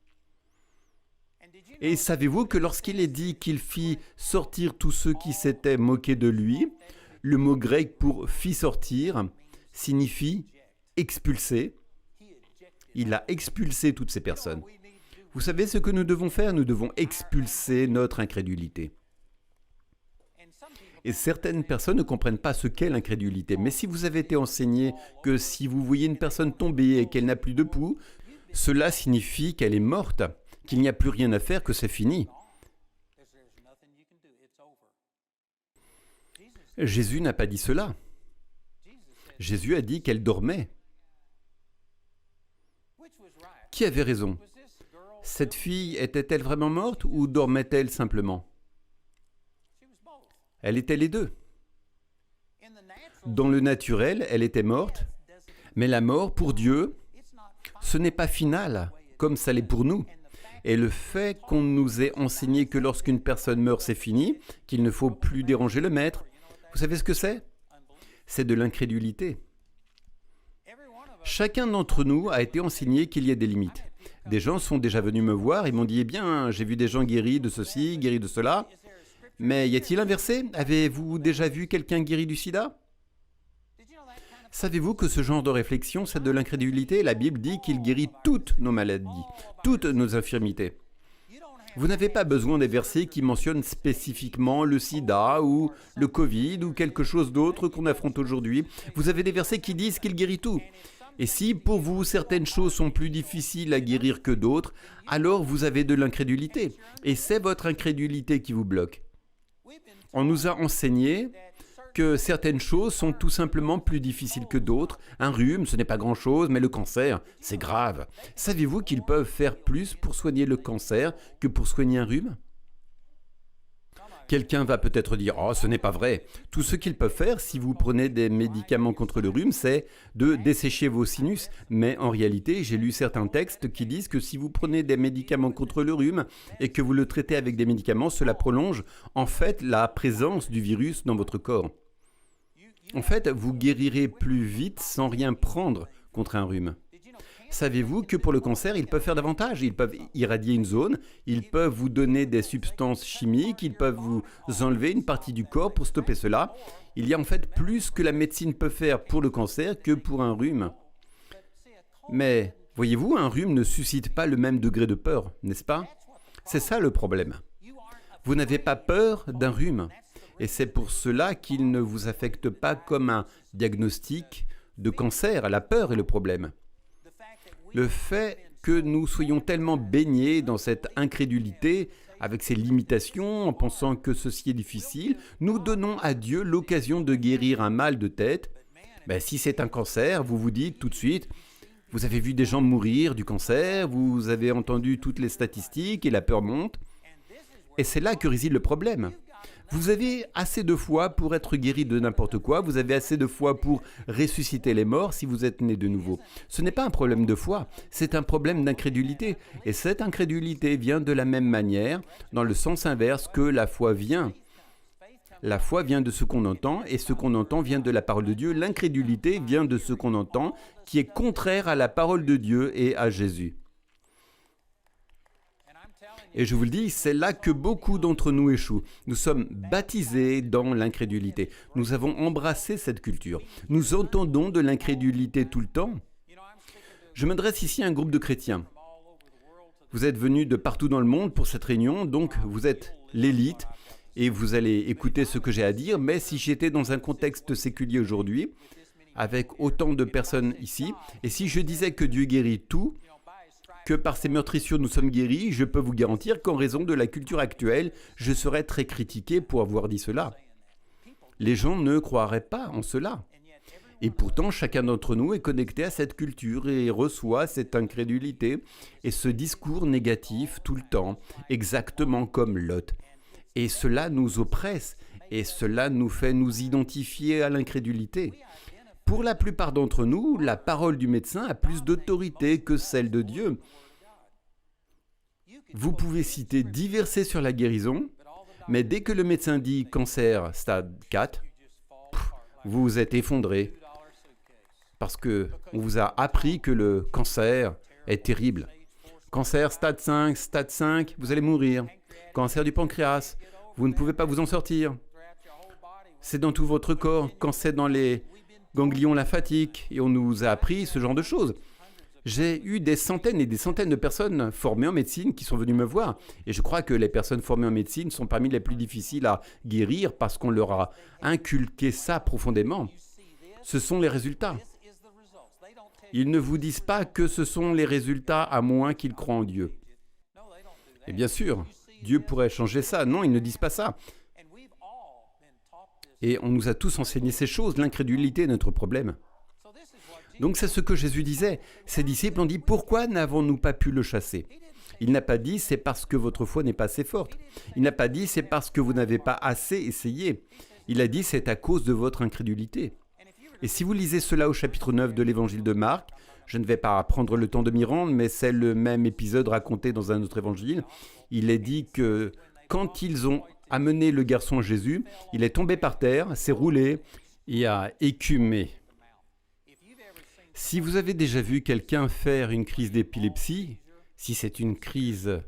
Et savez-vous que lorsqu'il est dit qu'il fit sortir tous ceux qui s'étaient moqués de lui, le mot grec pour « fit sortir » signifie expulser. Il a expulsé toutes ces personnes. Vous savez ce que nous devons faire? Nous devons expulser notre incrédulité. Et certaines personnes ne comprennent pas ce qu'est l'incrédulité. Mais si vous avez été enseigné que si vous voyez une personne tomber et qu'elle n'a plus de pouls, cela signifie qu'elle est morte, qu'il n'y a plus rien à faire, que c'est fini. Jésus n'a pas dit cela. Jésus a dit qu'elle dormait. Qui avait raison? Cette fille était-elle vraiment morte ou dormait-elle simplement? Elle était les deux. Dans le naturel, elle était morte, mais la mort, pour Dieu, ce n'est pas final, comme ça l'est pour nous. Et le fait qu'on nous ait enseigné que lorsqu'une personne meurt, c'est fini, qu'il ne faut plus déranger le maître, vous savez ce que c'est? C'est de l'incrédulité. Chacun d'entre nous a été enseigné qu'il y a des limites. Des gens sont déjà venus me voir et m'ont dit « Eh bien, j'ai vu des gens guéris de ceci, guéris de cela. » Mais y a-t-il un verset? Avez-vous déjà vu quelqu'un guéri du sida? Savez-vous que ce genre de réflexion, c'est de l'incrédulité? La Bible dit qu'il guérit toutes nos maladies, toutes nos infirmités. Vous n'avez pas besoin des versets qui mentionnent spécifiquement le sida ou le Covid ou quelque chose d'autre qu'on affronte aujourd'hui. Vous avez des versets qui disent qu'il guérit tout. Et si pour vous certaines choses sont plus difficiles à guérir que d'autres, alors vous avez de l'incrédulité. Et c'est votre incrédulité qui vous bloque. On nous a enseigné que certaines choses sont tout simplement plus difficiles que d'autres. Un rhume, ce n'est pas grand-chose, mais le cancer, c'est grave. Savez-vous qu'ils peuvent faire plus pour soigner le cancer que pour soigner un rhume? Quelqu'un va peut-être dire « Oh, ce n'est pas vrai ». Tout ce qu'ils peuvent faire si vous prenez des médicaments contre le rhume, c'est de dessécher vos sinus. Mais en réalité, j'ai lu certains textes qui disent que si vous prenez des médicaments contre le rhume et que vous le traitez avec des médicaments, cela prolonge en fait la présence du virus dans votre corps. En fait, vous guérirez plus vite sans rien prendre contre un rhume. Savez-vous que pour le cancer, ils peuvent faire davantage? Ils peuvent irradier une zone, ils peuvent vous donner des substances chimiques, ils peuvent vous enlever une partie du corps pour stopper cela. Il y a en fait plus que la médecine peut faire pour le cancer que pour un rhume. Mais voyez-vous, un rhume ne suscite pas le même degré de peur, n'est-ce pas? C'est ça le problème. Vous n'avez pas peur d'un rhume. Et c'est pour cela qu'il ne vous affecte pas comme un diagnostic de cancer. La peur est le problème. Le fait que nous soyons tellement baignés dans cette incrédulité, avec ses limitations, en pensant que ceci est difficile, nous donnons à Dieu l'occasion de guérir un mal de tête. Si c'est un cancer, vous vous dites tout de suite, vous avez vu des gens mourir du cancer, vous avez entendu toutes les statistiques et la peur monte. Et c'est là que réside le problème. Vous avez assez de foi pour être guéri de n'importe quoi, vous avez assez de foi pour ressusciter les morts si vous êtes né de nouveau. Ce n'est pas un problème de foi, c'est un problème d'incrédulité. Et cette incrédulité vient de la même manière, dans le sens inverse que la foi vient. La foi vient de ce qu'on entend, et ce qu'on entend vient de la parole de Dieu. L'incrédulité vient de ce qu'on entend, qui est contraire à la parole de Dieu et à Jésus. Et je vous le dis, c'est là que beaucoup d'entre nous échouent. Nous sommes baptisés dans l'incrédulité. Nous avons embrassé cette culture. Nous entendons de l'incrédulité tout le temps. Je m'adresse ici à un groupe de chrétiens. Vous êtes venus de partout dans le monde pour cette réunion, donc vous êtes l'élite et vous allez écouter ce que j'ai à dire. Mais si j'étais dans un contexte séculier aujourd'hui, avec autant de personnes ici, et si je disais que Dieu guérit tout, que par ces meurtrissures nous sommes guéris, je peux vous garantir qu'en raison de la culture actuelle, je serais très critiqué pour avoir dit cela. Les gens ne croiraient pas en cela. Et pourtant, chacun d'entre nous est connecté à cette culture et reçoit cette incrédulité et ce discours négatif tout le temps, exactement comme Lot. Et cela nous oppresse et cela nous fait nous identifier à l'incrédulité. Pour la plupart d'entre nous, la parole du médecin a plus d'autorité que celle de Dieu. Vous pouvez citer 10 versets sur la guérison, mais dès que le médecin dit cancer stade 4, vous vous êtes effondré parce qu'on vous a appris que le cancer est terrible. Cancer stade 5, vous allez mourir. Cancer du pancréas, vous ne pouvez pas vous en sortir. C'est dans tout votre corps, quand c'est dans les ganglions lymphatiques, et on nous a appris ce genre de choses. J'ai eu des centaines et des centaines de personnes formées en médecine qui sont venues me voir. Et je crois que les personnes formées en médecine sont parmi les plus difficiles à guérir parce qu'on leur a inculqué ça profondément. Ce sont les résultats. Ils ne vous disent pas que ce sont les résultats à moins qu'ils croient en Dieu. Et bien sûr, Dieu pourrait changer ça. Non, ils ne disent pas ça. Et on nous a tous enseigné ces choses. L'incrédulité est notre problème. Donc c'est ce que Jésus disait. Ses disciples ont dit « Pourquoi n'avons-nous pas pu le chasser ?» Il n'a pas dit « C'est parce que votre foi n'est pas assez forte ». Il n'a pas dit « C'est parce que vous n'avez pas assez essayé ». Il a dit « C'est à cause de votre incrédulité ». Et si vous lisez cela au chapitre 9 de l'évangile de Marc, je ne vais pas prendre le temps de m'y rendre, mais c'est le même épisode raconté dans un autre évangile. Il est dit que quand ils ont amené le garçon à Jésus, il est tombé par terre, s'est roulé et a écumé. Si vous avez déjà vu quelqu'un faire une crise d'épilepsie, si c'est une crise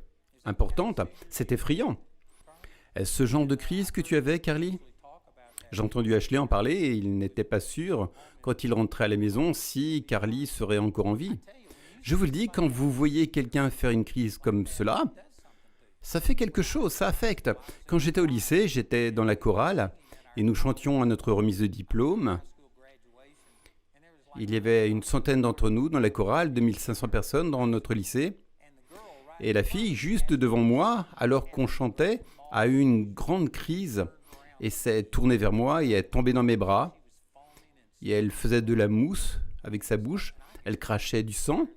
importante, c'est effrayant. Est-ce ce genre de crise que tu avais, Carly? J'ai entendu Ashley en parler et il n'était pas sûr, quand il rentrait à la maison, si Carly serait encore en vie. Je vous le dis, quand vous voyez quelqu'un faire une crise comme cela, ça fait quelque chose, ça affecte. Quand j'étais au lycée, j'étais dans la chorale et nous chantions à notre remise de diplôme. Il y avait une centaine d'entre nous dans la chorale, 2500 personnes dans notre lycée. Et la fille, juste devant moi, alors qu'on chantait, a eu une grande crise et s'est tournée vers moi et est tombée dans mes bras. Et elle faisait de la mousse avec sa bouche, elle crachait du sang.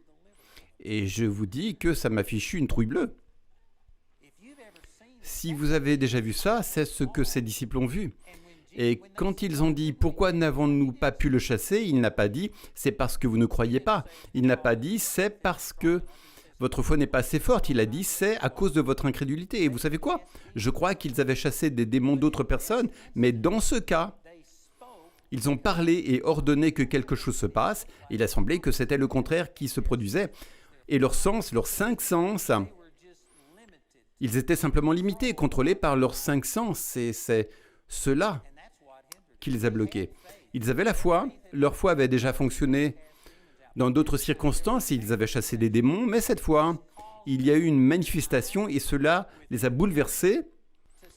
Et je vous dis que ça m'a fichu une trouille bleue. Si vous avez déjà vu ça, c'est ce que ses disciples ont vu. Et quand ils ont dit « Pourquoi n'avons-nous pas pu le chasser ?», il n'a pas dit « C'est parce que vous ne croyez pas ». Il n'a pas dit « C'est parce que votre foi n'est pas assez forte ». Il a dit « C'est à cause de votre incrédulité ». Et vous savez quoi ? Je crois qu'ils avaient chassé des démons d'autres personnes, mais dans ce cas, ils ont parlé et ordonné que quelque chose se passe. Il a semblé que c'était le contraire qui se produisait. Et leurs sens, leurs 5 sens, ils étaient simplement limités, contrôlés par leurs 5 sens. Et c'est cela qui les a bloqués. Ils avaient la foi, leur foi avait déjà fonctionné dans d'autres circonstances, ils avaient chassé des démons, mais cette fois, il y a eu une manifestation et cela les a bouleversés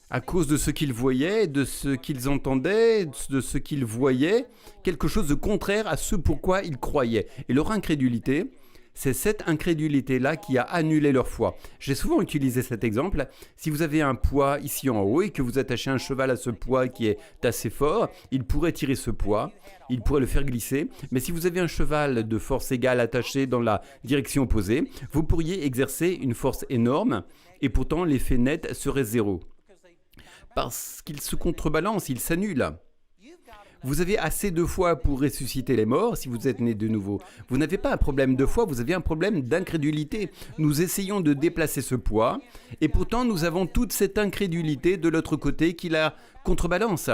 à cause de ce qu'ils voyaient, de ce qu'ils entendaient, de ce qu'ils voyaient, quelque chose de contraire à ce pourquoi ils croyaient. Et leur incrédulité, c'est cette incrédulité-là qui a annulé leur foi. J'ai souvent utilisé cet exemple. Si vous avez un poids ici en haut et que vous attachez un cheval à ce poids qui est assez fort, il pourrait tirer ce poids, il pourrait le faire glisser. Mais si vous avez un cheval de force égale attaché dans la direction opposée, vous pourriez exercer une force énorme et pourtant l'effet net serait zéro. Parce qu'il se contrebalance, il s'annule. Vous avez assez de foi pour ressusciter les morts si vous êtes né de nouveau. Vous n'avez pas un problème de foi, vous avez un problème d'incrédulité. Nous essayons de déplacer ce poids et pourtant nous avons toute cette incrédulité de l'autre côté qui la contrebalance.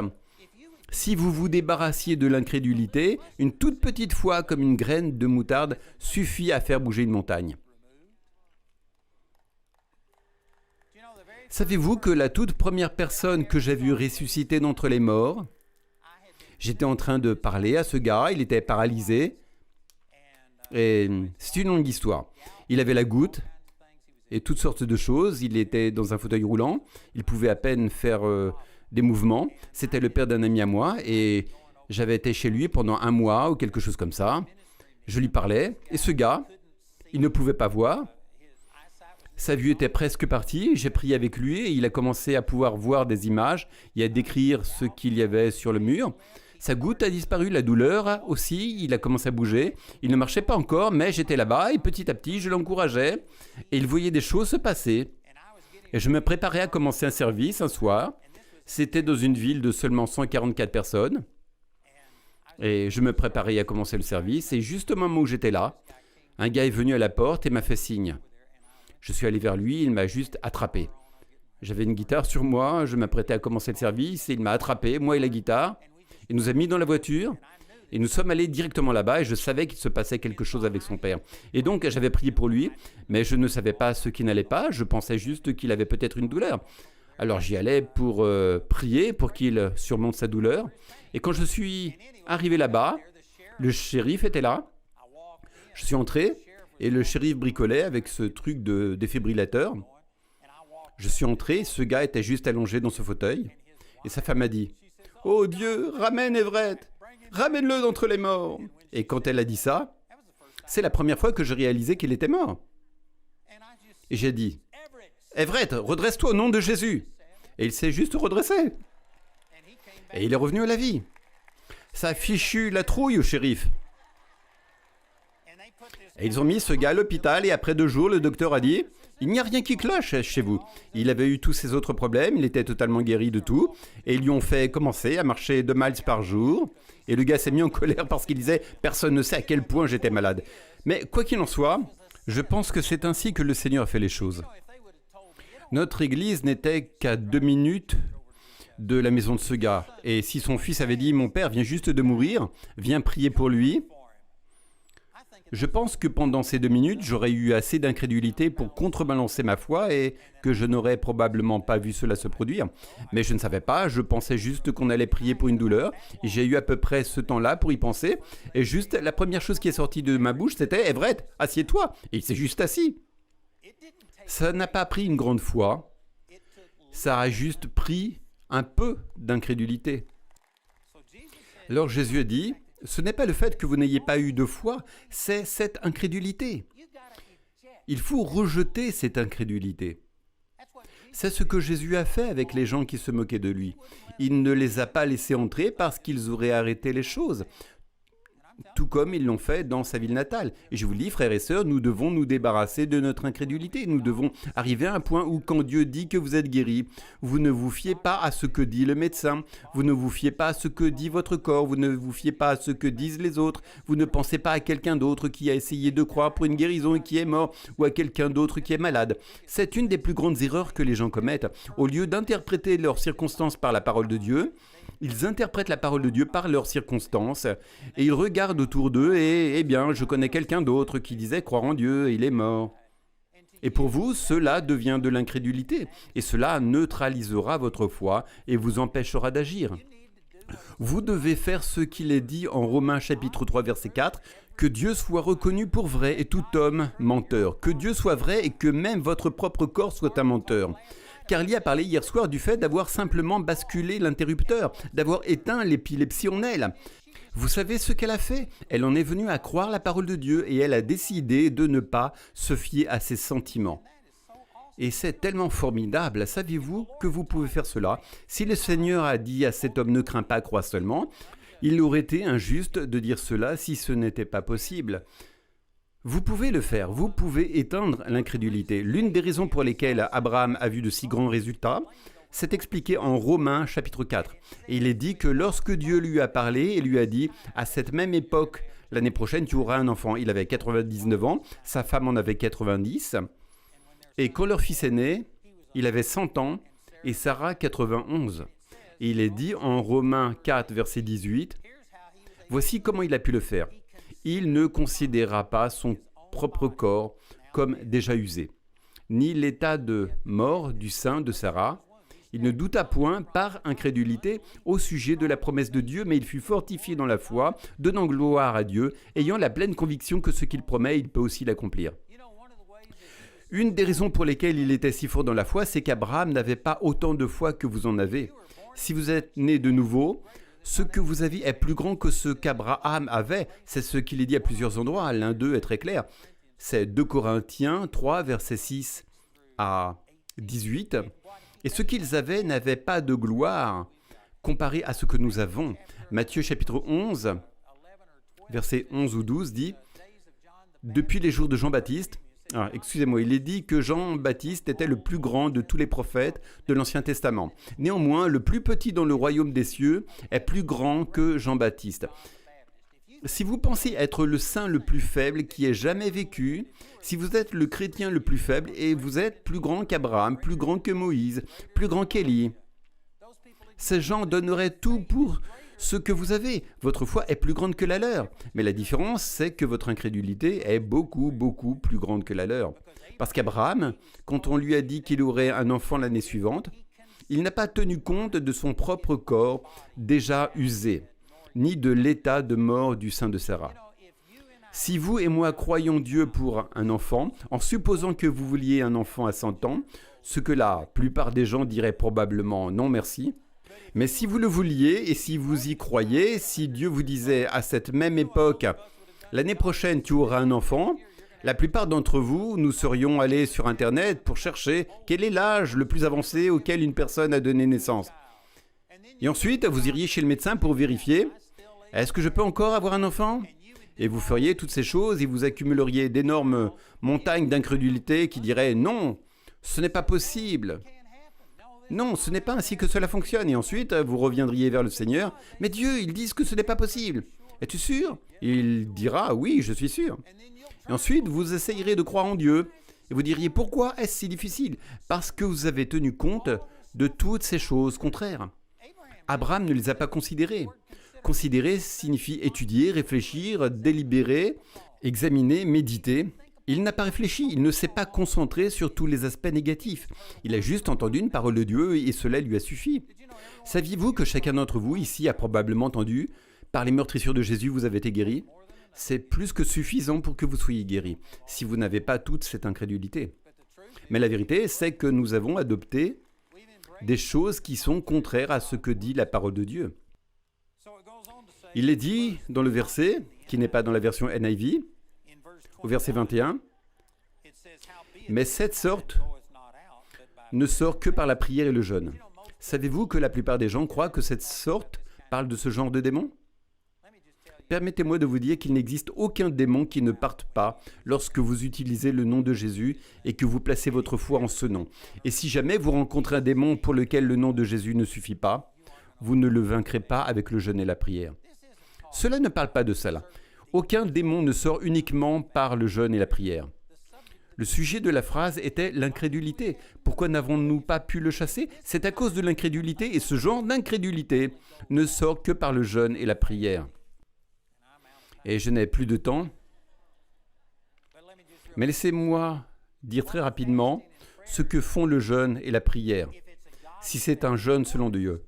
Si vous vous débarrassiez de l'incrédulité, une toute petite foi comme une graine de moutarde suffit à faire bouger une montagne. Savez-vous que la toute première personne que j'ai vue ressusciter d'entre les morts, j'étais en train de parler à ce gars, il était paralysé, et c'est une longue histoire. Il avait la goutte et toutes sortes de choses, il était dans un fauteuil roulant, il pouvait à peine faire des mouvements. C'était le père d'un ami à moi, et j'avais été chez lui pendant 1 mois ou quelque chose comme ça. Je lui parlais, et ce gars, il ne pouvait pas voir. Sa vue était presque partie, j'ai prié avec lui et il a commencé à pouvoir voir des images et à décrire ce qu'il y avait sur le mur. Sa goutte a disparu, la douleur aussi, il a commencé à bouger. Il ne marchait pas encore, mais j'étais là-bas et petit à petit, je l'encourageais et il voyait des choses se passer. Et je me préparais à commencer un service un soir. C'était dans une ville de seulement 144 personnes. Et je me préparais à commencer le service et juste au moment où j'étais là, un gars est venu à la porte et m'a fait signe. Je suis allé vers lui, il m'a juste attrapé. J'avais une guitare sur moi, je m'apprêtais à commencer le service et il m'a attrapé, moi et la guitare. Il nous a mis dans la voiture et nous sommes allés directement là-bas et je savais qu'il se passait quelque chose avec son père. Et donc j'avais prié pour lui, mais je ne savais pas ce qui n'allait pas, je pensais juste qu'il avait peut-être une douleur. Alors j'y allais pour prier pour qu'il surmonte sa douleur. Et quand je suis arrivé là-bas, le shérif était là. Je suis entré et le shérif bricolait avec ce truc de défibrillateur. Je suis entré, ce gars était juste allongé dans ce fauteuil. Et sa femme a dit « Oh Dieu, ramène Everett, ramène-le d'entre les morts !» Et quand elle a dit ça, c'est la première fois que je réalisais qu'il était mort. Et j'ai dit « Everett, redresse-toi au nom de Jésus !» Et il s'est juste redressé. Et il est revenu à la vie. Ça a fichu la trouille au shérif. Et ils ont mis ce gars à l'hôpital et après 2 jours, le docteur a dit « Il n'y a rien qui cloche chez vous ». Il avait eu tous ses autres problèmes, il était totalement guéri de tout. Et ils lui ont fait commencer à marcher 2 miles par jour. Et le gars s'est mis en colère parce qu'il disait « Personne ne sait à quel point j'étais malade ». Mais quoi qu'il en soit, je pense que c'est ainsi que le Seigneur a fait les choses. Notre église n'était qu'à 2 minutes de la maison de ce gars. Et si son fils avait dit « Mon père vient juste de mourir, viens prier pour lui », Je pense que pendant ces 2 minutes, j'aurais eu assez d'incrédulité pour contrebalancer ma foi et que je n'aurais probablement pas vu cela se produire. Mais je ne savais pas, je pensais juste qu'on allait prier pour une douleur. Et j'ai eu à peu près ce temps-là pour y penser. Et juste, la première chose qui est sortie de ma bouche, c'était « Everett, assieds-toi !» Et il s'est juste assis. Ça n'a pas pris une grande foi, ça a juste pris un peu d'incrédulité. Alors Jésus a dit, ce n'est pas le fait que vous n'ayez pas eu de foi, c'est cette incrédulité. Il faut rejeter cette incrédulité. C'est ce que Jésus a fait avec les gens qui se moquaient de lui. Il ne les a pas laissés entrer parce qu'ils auraient arrêté les choses, tout comme ils l'ont fait dans sa ville natale. Et je vous le dis, frères et sœurs, nous devons nous débarrasser de notre incrédulité. Nous devons arriver à un point où quand Dieu dit que vous êtes guéri, vous ne vous fiez pas à ce que dit le médecin, vous ne vous fiez pas à ce que dit votre corps, vous ne vous fiez pas à ce que disent les autres, vous ne pensez pas à quelqu'un d'autre qui a essayé de croire pour une guérison et qui est mort, ou à quelqu'un d'autre qui est malade. C'est une des plus grandes erreurs que les gens commettent. Au lieu d'interpréter leurs circonstances par la parole de Dieu, ils interprètent la parole de Dieu par leurs circonstances et ils regardent autour d'eux et, eh bien, je connais quelqu'un d'autre qui disait croire en Dieu et il est mort. Et pour vous, cela devient de l'incrédulité et cela neutralisera votre foi et vous empêchera d'agir. Vous devez faire ce qu'il est dit en Romains chapitre 3 verset 4, que Dieu soit reconnu pour vrai et tout homme menteur, que Dieu soit vrai et que même votre propre corps soit un menteur. Carly a parlé hier soir du fait d'avoir simplement basculé l'interrupteur, d'avoir éteint l'épilepsie en elle. Vous savez ce qu'elle a fait? Elle en est venue à croire la parole de Dieu et elle a décidé de ne pas se fier à ses sentiments. Et c'est tellement formidable, saviez-vous que vous pouvez faire cela? Si le Seigneur a dit à cet homme ne crains pas, crois seulement, il aurait été injuste de dire cela si ce n'était pas possible. Vous pouvez le faire, vous pouvez éteindre l'incrédulité. L'une des raisons pour lesquelles Abraham a vu de si grands résultats, c'est expliqué en Romains chapitre 4. Et il est dit que lorsque Dieu lui a parlé et lui a dit « à cette même époque, l'année prochaine, tu auras un enfant », il avait 99 ans, sa femme en avait 90, et quand leur fils est né, il avait 100 ans et Sarah 91. Et il est dit en Romains 4, verset 18, « Voici comment il a pu le faire. Il ne considéra pas son propre corps comme déjà usé, ni l'état de mort du sein de Sarah. Il ne douta point par incrédulité au sujet de la promesse de Dieu, mais il fut fortifié dans la foi, donnant gloire à Dieu, ayant la pleine conviction que ce qu'il promet, il peut aussi l'accomplir. » Une des raisons pour lesquelles il était si fort dans la foi, c'est qu'Abraham n'avait pas autant de foi que vous en avez. Si vous êtes né de nouveau, ce que vous avez est plus grand que ce qu'Abraham avait. C'est ce qu'il est dit à plusieurs endroits. L'un d'eux est très clair. C'est 2 Corinthiens 3, versets 6 à 18. Et ce qu'ils avaient n'avait pas de gloire comparé à ce que nous avons. Matthieu chapitre 11, versets 11 ou 12 dit « Depuis les jours de Jean-Baptiste, il est dit que Jean-Baptiste était le plus grand de tous les prophètes de l'Ancien Testament. Néanmoins, le plus petit dans le royaume des cieux est plus grand que Jean-Baptiste. Si vous pensez être le saint le plus faible qui ait jamais vécu, si vous êtes le chrétien le plus faible et vous êtes plus grand qu'Abraham, plus grand que Moïse, plus grand qu'Élie, ces gens donneraient tout pour ce que vous avez. Votre foi est plus grande que la leur. Mais la différence, c'est que votre incrédulité est beaucoup, beaucoup plus grande que la leur. Parce qu'Abraham, quand on lui a dit qu'il aurait un enfant l'année suivante, il n'a pas tenu compte de son propre corps déjà usé, ni de l'état de mort du sein de Sarah. Si vous et moi croyons Dieu pour un enfant, en supposant que vous vouliez un enfant à 100 ans, ce que la plupart des gens diraient probablement non merci, mais si vous le vouliez et si vous y croyez, si Dieu vous disait à cette même époque, l'année prochaine tu auras un enfant, la plupart d'entre vous, nous serions allés sur Internet pour chercher quel est l'âge le plus avancé auquel une personne a donné naissance. Et ensuite, vous iriez chez le médecin pour vérifier, est-ce que je peux encore avoir un enfant? Et vous feriez toutes ces choses et vous accumuleriez d'énormes montagnes d'incrédulité qui diraient non, ce n'est pas possible. Non, ce n'est pas ainsi que cela fonctionne. Et ensuite, vous reviendriez vers le Seigneur. Mais Dieu, ils disent que ce n'est pas possible. Es-tu sûr? Il dira, oui, je suis sûr. Et ensuite, vous essayerez de croire en Dieu. Et vous diriez, pourquoi est-ce si difficile? Parce que vous avez tenu compte de toutes ces choses contraires. Abraham ne les a pas considérées. Considérer signifie étudier, réfléchir, délibérer, examiner, méditer. Il n'a pas réfléchi, il ne s'est pas concentré sur tous les aspects négatifs. Il a juste entendu une parole de Dieu et cela lui a suffi. Saviez-vous que chacun d'entre vous ici a probablement entendu « Par les meurtrissures de Jésus, vous avez été guéris » C'est plus que suffisant pour que vous soyez guéris, si vous n'avez pas toute cette incrédulité. Mais la vérité, c'est que nous avons adopté des choses qui sont contraires à ce que dit la parole de Dieu. Il est dit dans le verset, qui n'est pas dans la version NIV, au verset 21, « Mais cette sorte ne sort que par la prière et le jeûne. » Savez-vous que la plupart des gens croient que cette sorte parle de ce genre de démon ? Permettez-moi de vous dire qu'il n'existe aucun démon qui ne parte pas lorsque vous utilisez le nom de Jésus et que vous placez votre foi en ce nom. Et si jamais vous rencontrez un démon pour lequel le nom de Jésus ne suffit pas, vous ne le vaincrez pas avec le jeûne et la prière. Cela ne parle pas de cela. Aucun démon ne sort uniquement par le jeûne et la prière. Le sujet de la phrase était l'incrédulité. Pourquoi n'avons-nous pas pu le chasser ? C'est à cause de l'incrédulité et ce genre d'incrédulité ne sort que par le jeûne et la prière. Et je n'ai plus de temps, mais laissez-moi dire très rapidement ce que font le jeûne et la prière, si c'est un jeûne selon Dieu.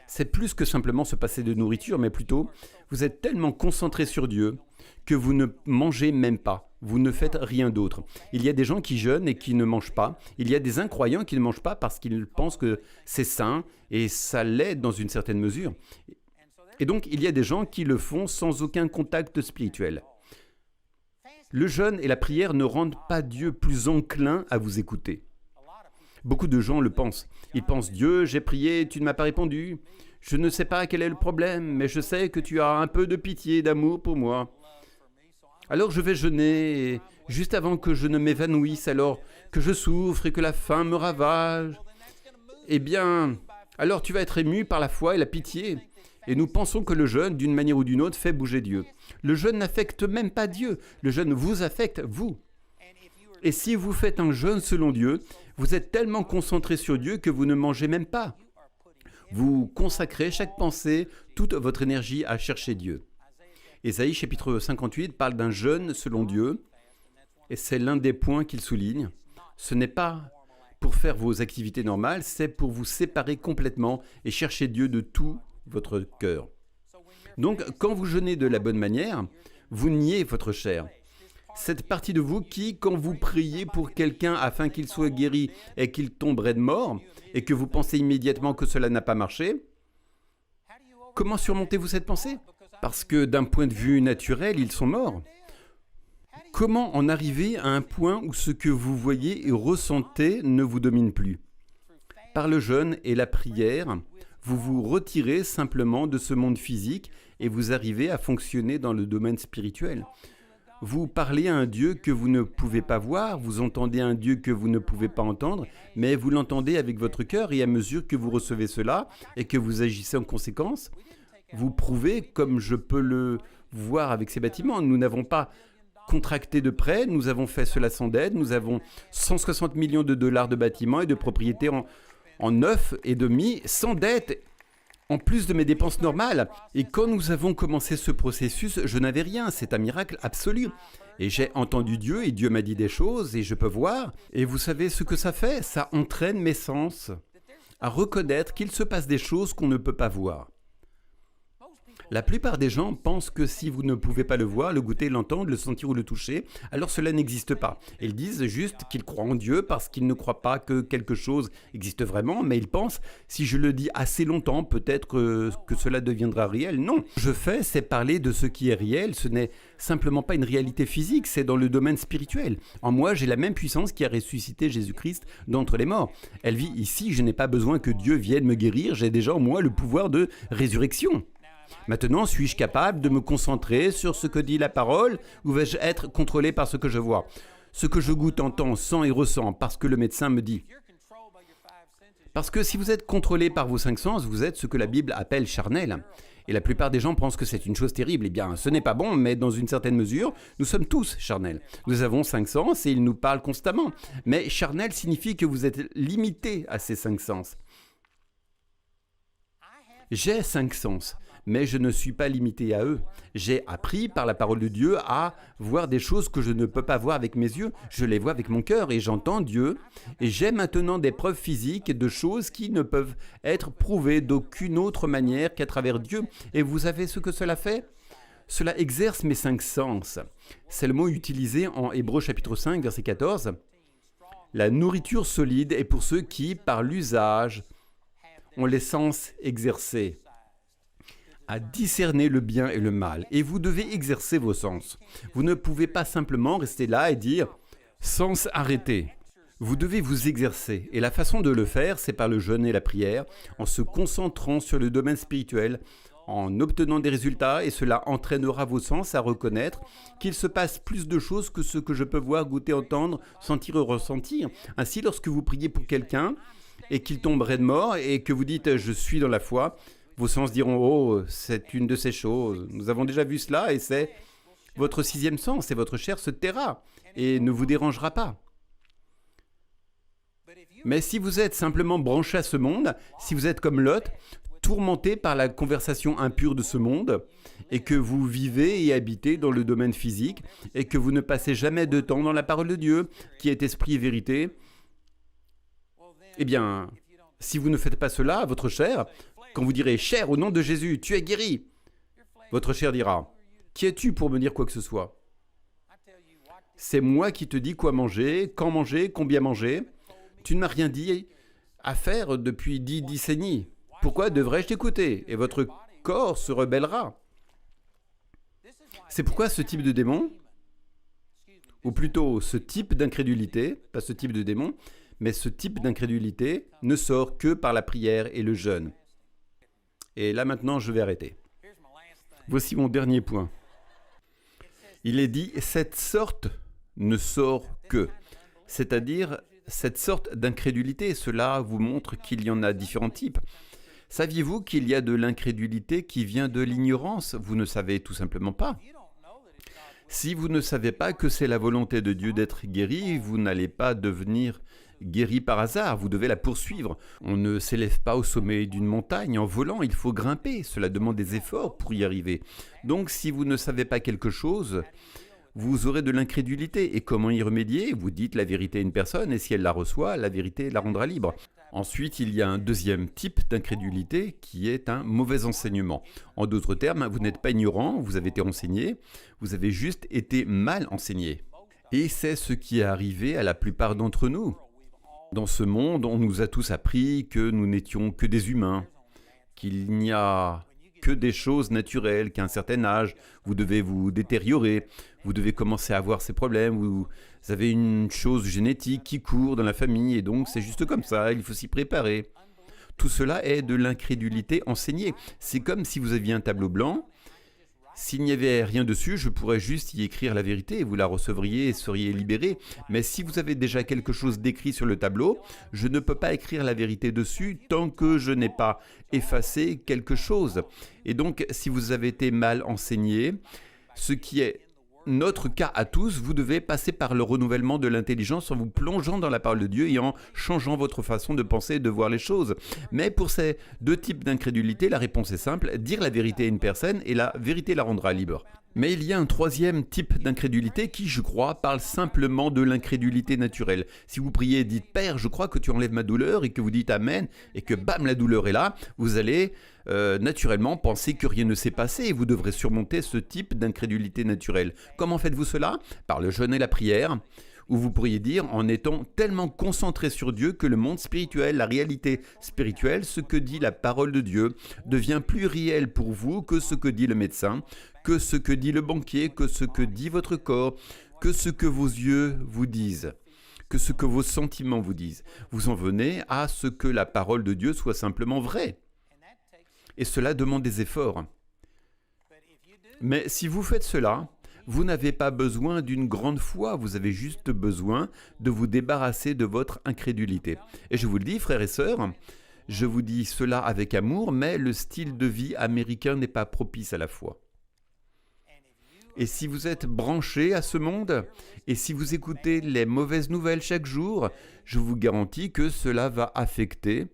C'est plus que simplement se passer de nourriture, mais plutôt, vous êtes tellement concentré sur Dieu que vous ne mangez même pas, vous ne faites rien d'autre. Il y a des gens qui jeûnent et qui ne mangent pas, il y a des incroyants qui ne mangent pas parce qu'ils pensent que c'est sain, et ça l'est dans une certaine mesure. Et donc, il y a des gens qui le font sans aucun contact spirituel. Le jeûne et la prière ne rendent pas Dieu plus enclin à vous écouter. Beaucoup de gens le pensent. Ils pensent « Dieu, j'ai prié, tu ne m'as pas répondu. Je ne sais pas quel est le problème, mais je sais que tu as un peu de pitié, d'amour pour moi. Alors je vais jeûner, et juste avant que je ne m'évanouisse, alors que je souffre et que la faim me ravage. Eh bien, alors tu vas être ému par la foi et la pitié. » Et nous pensons que le jeûne, d'une manière ou d'une autre, fait bouger Dieu. Le jeûne n'affecte même pas Dieu. Le jeûne vous affecte, vous. Et si vous faites un jeûne selon Dieu, vous êtes tellement concentré sur Dieu que vous ne mangez même pas. Vous consacrez chaque pensée, toute votre énergie à chercher Dieu. Ésaïe chapitre 58 parle d'un jeûne selon Dieu, et c'est l'un des points qu'il souligne. Ce n'est pas pour faire vos activités normales, c'est pour vous séparer complètement et chercher Dieu de tout votre cœur. Donc, quand vous jeûnez de la bonne manière, vous niez votre chair. Cette partie de vous qui, quand vous priez pour quelqu'un afin qu'il soit guéri et qu'il tomberait de mort, et que vous pensez immédiatement que cela n'a pas marché, comment surmontez-vous cette pensée ? Parce que d'un point de vue naturel, ils sont morts. Comment en arriver à un point où ce que vous voyez et ressentez ne vous domine plus ? Par le jeûne et la prière, vous vous retirez simplement de ce monde physique et vous arrivez à fonctionner dans le domaine spirituel. Vous parlez à un Dieu que vous ne pouvez pas voir, vous entendez un Dieu que vous ne pouvez pas entendre, mais vous l'entendez avec votre cœur et à mesure que vous recevez cela et que vous agissez en conséquence, vous prouvez, comme je peux le voir avec ces bâtiments, nous n'avons pas contracté de prêt, nous avons fait cela sans dette, nous avons 160 millions de dollars de bâtiments et de propriétés en neuf et demi, sans dette, en plus de mes dépenses normales. Et quand nous avons commencé ce processus, je n'avais rien, c'est un miracle absolu. Et j'ai entendu Dieu et Dieu m'a dit des choses et je peux voir. Et vous savez ce que ça fait ? Ça entraîne mes sens à reconnaître qu'il se passe des choses qu'on ne peut pas voir. La plupart des gens pensent que si vous ne pouvez pas le voir, le goûter, l'entendre, le sentir ou le toucher, alors cela n'existe pas. Ils disent juste qu'ils croient en Dieu parce qu'ils ne croient pas que quelque chose existe vraiment, mais ils pensent, si je le dis assez longtemps, peut-être que cela deviendra réel. Non, je fais, c'est parler de ce qui est réel, ce n'est simplement pas une réalité physique, c'est dans le domaine spirituel. En moi, j'ai la même puissance qui a ressuscité Jésus-Christ d'entre les morts. Elle vit ici, je n'ai pas besoin que Dieu vienne me guérir, j'ai déjà en moi le pouvoir de résurrection. Maintenant, suis-je capable de me concentrer sur ce que dit la parole ou vais-je être contrôlé par ce que je vois ? Ce que je goûte, entends, sens et ressens parce que le médecin me dit. Parce que si vous êtes contrôlé par vos 5 sens, vous êtes ce que la Bible appelle charnel. Et la plupart des gens pensent que c'est une chose terrible. Eh bien, ce n'est pas bon, mais dans une certaine mesure, nous sommes tous charnels. Nous avons 5 sens et ils nous parlent constamment. Mais charnel signifie que vous êtes limité à ces 5 sens. J'ai 5 sens. mais je ne suis pas limité à eux. J'ai appris par la parole de Dieu à voir des choses que je ne peux pas voir avec mes yeux. Je les vois avec mon cœur et j'entends Dieu. Et j'ai maintenant des preuves physiques de choses qui ne peuvent être prouvées d'aucune autre manière qu'à travers Dieu. Et vous savez ce que cela fait ? Cela exerce mes 5 sens. C'est le mot utilisé en Hébreux chapitre 5, verset 14. La nourriture solide est pour ceux qui, par l'usage, ont les sens exercés à discerner le bien et le mal. Et vous devez exercer vos sens. Vous ne pouvez pas simplement rester là et dire « sens arrêté ». Vous devez vous exercer. Et la façon de le faire, c'est par le jeûne et la prière, en se concentrant sur le domaine spirituel, en obtenant des résultats, et cela entraînera vos sens à reconnaître qu'il se passe plus de choses que ce que je peux voir, goûter, entendre, sentir ou ressentir. Ainsi, lorsque vous priez pour quelqu'un et qu'il tomberait de mort et que vous dites « je suis dans la foi », vos sens diront « oh, c'est une de ces choses, nous avons déjà vu cela » et c'est votre 6e sens et votre chair se taira et ne vous dérangera pas. Mais si vous êtes simplement branché à ce monde, si vous êtes comme Lot, tourmenté par la conversation impure de ce monde, et que vous vivez et habitez dans le domaine physique, et que vous ne passez jamais de temps dans la parole de Dieu, qui est esprit et vérité, eh bien, si vous ne faites pas cela, votre chair, quand vous direz « chair, au nom de Jésus, tu es guéri », votre chair dira « qui es-tu pour me dire quoi que ce soit ?» C'est moi qui te dis quoi manger, quand manger, combien manger. Tu ne m'as rien dit à faire depuis 10 décennies. Pourquoi devrais-je t'écouter ? Et votre corps se rebellera. C'est pourquoi ce type de démon, ou plutôt ce type d'incrédulité, pas ce type de démon, mais ce type d'incrédulité ne sort que par la prière et le jeûne. Et là maintenant, je vais arrêter. Voici mon dernier point. Il est dit « cette sorte ne sort que », c'est-à-dire cette sorte d'incrédulité. Cela vous montre qu'il y en a différents types. Saviez-vous qu'il y a de l'incrédulité qui vient de l'ignorance ? Vous ne savez tout simplement pas. Si vous ne savez pas que c'est la volonté de Dieu d'être guéri, vous n'allez pas devenir guéri par hasard, vous devez la poursuivre. On ne s'élève pas au sommet d'une montagne en volant, il faut grimper, cela demande des efforts pour y arriver. Donc si vous ne savez pas quelque chose, vous aurez de l'incrédulité. Et comment y remédier ? Vous dites la vérité à une personne et si elle la reçoit, la vérité la rendra libre. Ensuite, il y a un deuxième type d'incrédulité qui est un mauvais enseignement. En d'autres termes, vous n'êtes pas ignorant, vous avez été enseigné, vous avez juste été mal enseigné. Et c'est ce qui est arrivé à la plupart d'entre nous. Dans ce monde, on nous a tous appris que nous n'étions que des humains, qu'il n'y a que des choses naturelles, qu'à un certain âge, vous devez vous détériorer, vous devez commencer à avoir ces problèmes, vous avez une chose génétique qui court dans la famille et donc c'est juste comme ça, il faut s'y préparer. Tout cela est de l'incrédulité enseignée. C'est comme si vous aviez un tableau blanc. S'il n'y avait rien dessus, je pourrais juste y écrire la vérité et vous la recevriez et seriez libéré. Mais si vous avez déjà quelque chose d'écrit sur le tableau, je ne peux pas écrire la vérité dessus tant que je n'ai pas effacé quelque chose. Et donc, si vous avez été mal enseigné, ce qui est notre cas à tous, vous devez passer par le renouvellement de l'intelligence en vous plongeant dans la parole de Dieu et en changeant votre façon de penser et de voir les choses. Mais pour ces deux types d'incrédulité, la réponse est simple, dire la vérité à une personne et la vérité la rendra libre. Mais il y a un troisième type d'incrédulité qui, je crois, parle simplement de l'incrédulité naturelle. Si vous priez et dites « Père, je crois que tu enlèves ma douleur » et que vous dites « Amen » et que bam, la douleur est là, vous allez naturellement penser que rien ne s'est passé et vous devrez surmonter ce type d'incrédulité naturelle. Comment faites-vous cela ? Par le jeûne et la prière, où vous pourriez dire en étant tellement concentré sur Dieu que le monde spirituel, la réalité spirituelle, ce que dit la parole de Dieu, devient plus réel pour vous que ce que dit le médecin, que ce que dit le banquier, que ce que dit votre corps, que ce que vos yeux vous disent, que ce que vos sentiments vous disent. Vous en venez à ce que la parole de Dieu soit simplement vraie. Et cela demande des efforts. Mais si vous faites cela, vous n'avez pas besoin d'une grande foi, vous avez juste besoin de vous débarrasser de votre incrédulité. Et je vous le dis, frères et sœurs, je vous dis cela avec amour, mais le style de vie américain n'est pas propice à la foi. Et si vous êtes branché à ce monde, et si vous écoutez les mauvaises nouvelles chaque jour, je vous garantis que cela va affecter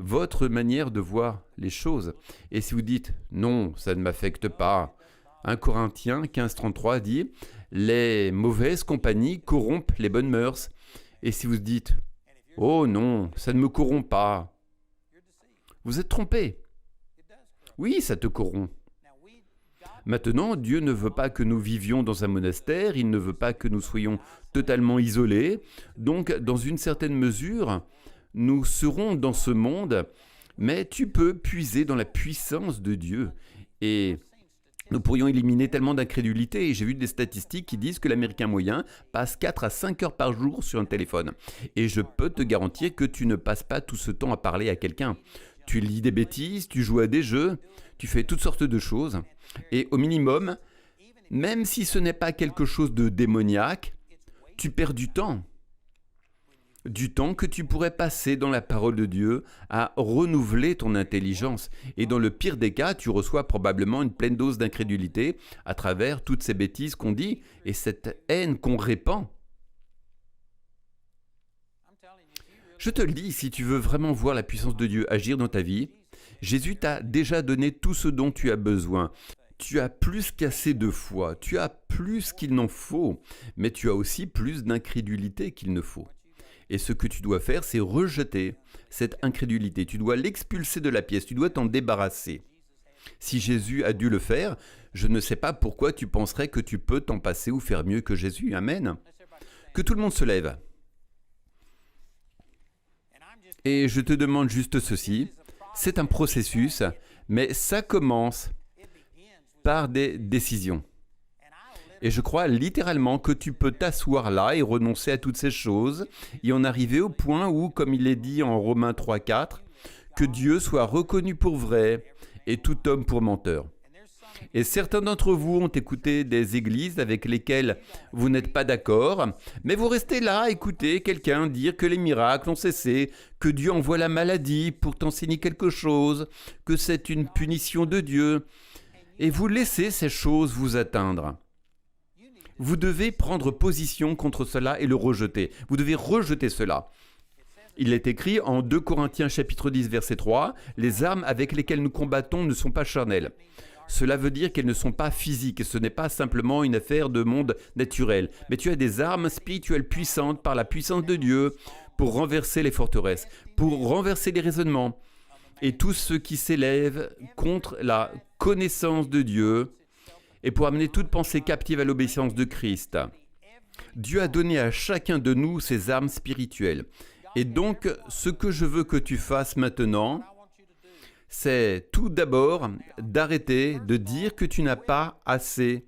votre manière de voir les choses. Et si vous dites « Non, ça ne m'affecte pas », 1 Corinthiens 15,33 dit « Les mauvaises compagnies corrompent les bonnes mœurs ». Et si vous dites « Oh non, ça ne me corrompt pas », vous êtes trompé. Oui, ça te corrompt. Maintenant, Dieu ne veut pas que nous vivions dans un monastère, il ne veut pas que nous soyons totalement isolés. Donc, dans une certaine mesure, nous serons dans ce monde, mais tu peux puiser dans la puissance de Dieu. Et nous pourrions éliminer tellement d'incrédulité. Et j'ai vu des statistiques qui disent que l'Américain moyen passe 4 à 5 heures par jour sur un téléphone. Et je peux te garantir que tu ne passes pas tout ce temps à parler à quelqu'un. Tu lis des bêtises, tu joues à des jeux, tu fais toutes sortes de choses. Et au minimum, même si ce n'est pas quelque chose de démoniaque, tu perds du temps. Du temps que tu pourrais passer dans la parole de Dieu à renouveler ton intelligence. Et dans le pire des cas, tu reçois probablement une pleine dose d'incrédulité à travers toutes ces bêtises qu'on dit et cette haine qu'on répand. Je te le dis, si tu veux vraiment voir la puissance de Dieu agir dans ta vie, Jésus t'a déjà donné tout ce dont tu as besoin. Tu as plus qu'assez de foi, tu as plus qu'il n'en faut, mais tu as aussi plus d'incrédulité qu'il ne faut. Et ce que tu dois faire, c'est rejeter cette incrédulité. Tu dois l'expulser de la pièce, tu dois t'en débarrasser. Si Jésus a dû le faire, je ne sais pas pourquoi tu penserais que tu peux t'en passer ou faire mieux que Jésus. Amen. Que tout le monde se lève. Et je te demande juste ceci, c'est un processus, mais ça commence par des décisions. Et je crois littéralement que tu peux t'asseoir là et renoncer à toutes ces choses et en arriver au point où, comme il est dit en Romains 3,4, que Dieu soit reconnu pour vrai et tout homme pour menteur. Et certains d'entre vous ont écouté des églises avec lesquelles vous n'êtes pas d'accord, mais vous restez là à écouter quelqu'un dire que les miracles ont cessé, que Dieu envoie la maladie pour t'enseigner quelque chose, que c'est une punition de Dieu, et vous laissez ces choses vous atteindre. Vous devez prendre position contre cela et le rejeter. Vous devez rejeter cela. Il est écrit en 2 Corinthiens chapitre 10 verset 3, « Les armes avec lesquelles nous combattons ne sont pas charnelles. » Cela veut dire qu'elles ne sont pas physiques et ce n'est pas simplement une affaire de monde naturel. Mais tu as des armes spirituelles puissantes par la puissance de Dieu pour renverser les forteresses, pour renverser les raisonnements et tout ce qui s'élève contre la connaissance de Dieu et pour amener toute pensée captive à l'obéissance de Christ. Dieu a donné à chacun de nous ses armes spirituelles. Et donc, ce que je veux que tu fasses maintenant, c'est tout d'abord d'arrêter de dire que tu n'as pas assez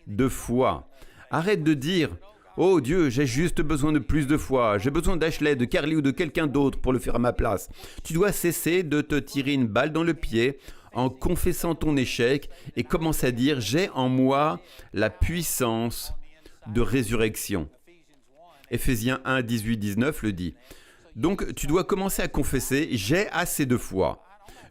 de foi. Arrête de dire « Oh Dieu, j'ai juste besoin de plus de foi, j'ai besoin d'Ashley, de Carly ou de quelqu'un d'autre pour le faire à ma place. » Tu dois cesser de te tirer une balle dans le pied en confessant ton échec et commencer à dire « J'ai en moi la puissance de résurrection. » Éphésiens 1, 18, 19 le dit. Donc tu dois commencer à confesser « J'ai assez de foi. »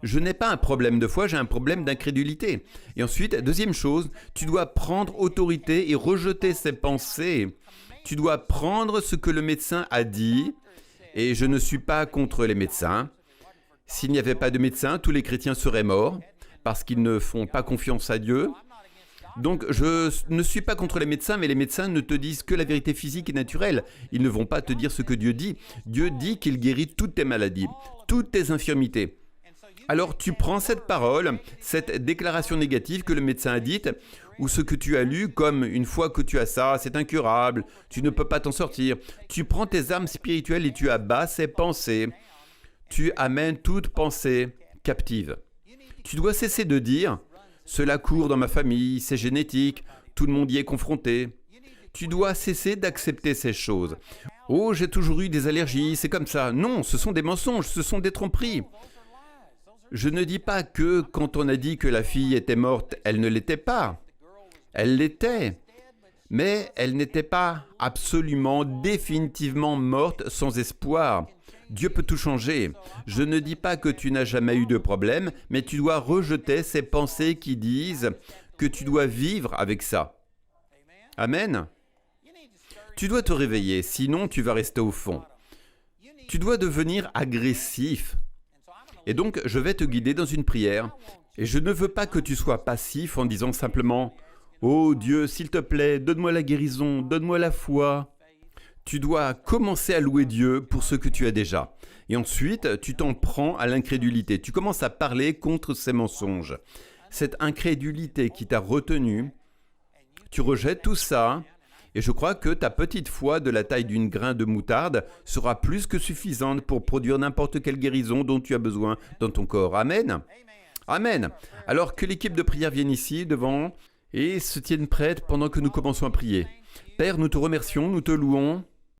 Je n'ai pas un problème de foi, j'ai un problème d'incrédulité. Et ensuite, deuxième chose, tu dois prendre autorité et rejeter ces pensées. Tu dois prendre ce que le médecin a dit. Et je ne suis pas contre les médecins. S'il n'y avait pas de médecins, tous les chrétiens seraient morts parce qu'ils ne font pas confiance à Dieu. Donc, je ne suis pas contre les médecins, mais les médecins ne te disent que la vérité physique et naturelle. Ils ne vont pas te dire ce que Dieu dit. Dieu dit qu'il guérit toutes tes maladies, toutes tes infirmités. Alors tu prends cette parole, cette déclaration négative que le médecin a dite, ou ce que tu as lu comme une fois que tu as ça, c'est incurable, tu ne peux pas t'en sortir. Tu prends tes armes spirituelles et tu abats ces pensées. Tu amènes toute pensée captive. Tu dois cesser de dire « cela court dans ma famille, c'est génétique, tout le monde y est confronté ». Tu dois cesser d'accepter ces choses. « Oh, j'ai toujours eu des allergies, c'est comme ça ». Non, ce sont des mensonges, ce sont des tromperies. Je ne dis pas que quand on a dit que la fille était morte, elle ne l'était pas. Elle l'était. Mais elle n'était pas absolument, définitivement morte, sans espoir. Dieu peut tout changer. Je ne dis pas que tu n'as jamais eu de problème, mais tu dois rejeter ces pensées qui disent que tu dois vivre avec ça. Amen. Tu dois te réveiller, sinon tu vas rester au fond. Tu dois devenir agressif. Et donc, je vais te guider dans une prière. Et je ne veux pas que tu sois passif en disant simplement « Oh Dieu, s'il te plaît, donne-moi la guérison, donne-moi la foi ». Tu dois commencer à louer Dieu pour ce que tu as déjà. Et ensuite, tu t'en prends à l'incrédulité. Tu commences à parler contre ces mensonges. Cette incrédulité qui t'a retenu, tu rejettes tout ça. Et je crois que ta petite foi de la taille d'une grain de moutarde sera plus que suffisante pour produire n'importe quelle guérison dont tu as besoin dans ton corps. Amen. Amen. Alors que l'équipe de prière vienne ici devant et se tienne prête pendant que nous commençons à prier. Père, nous te remercions, nous te louons.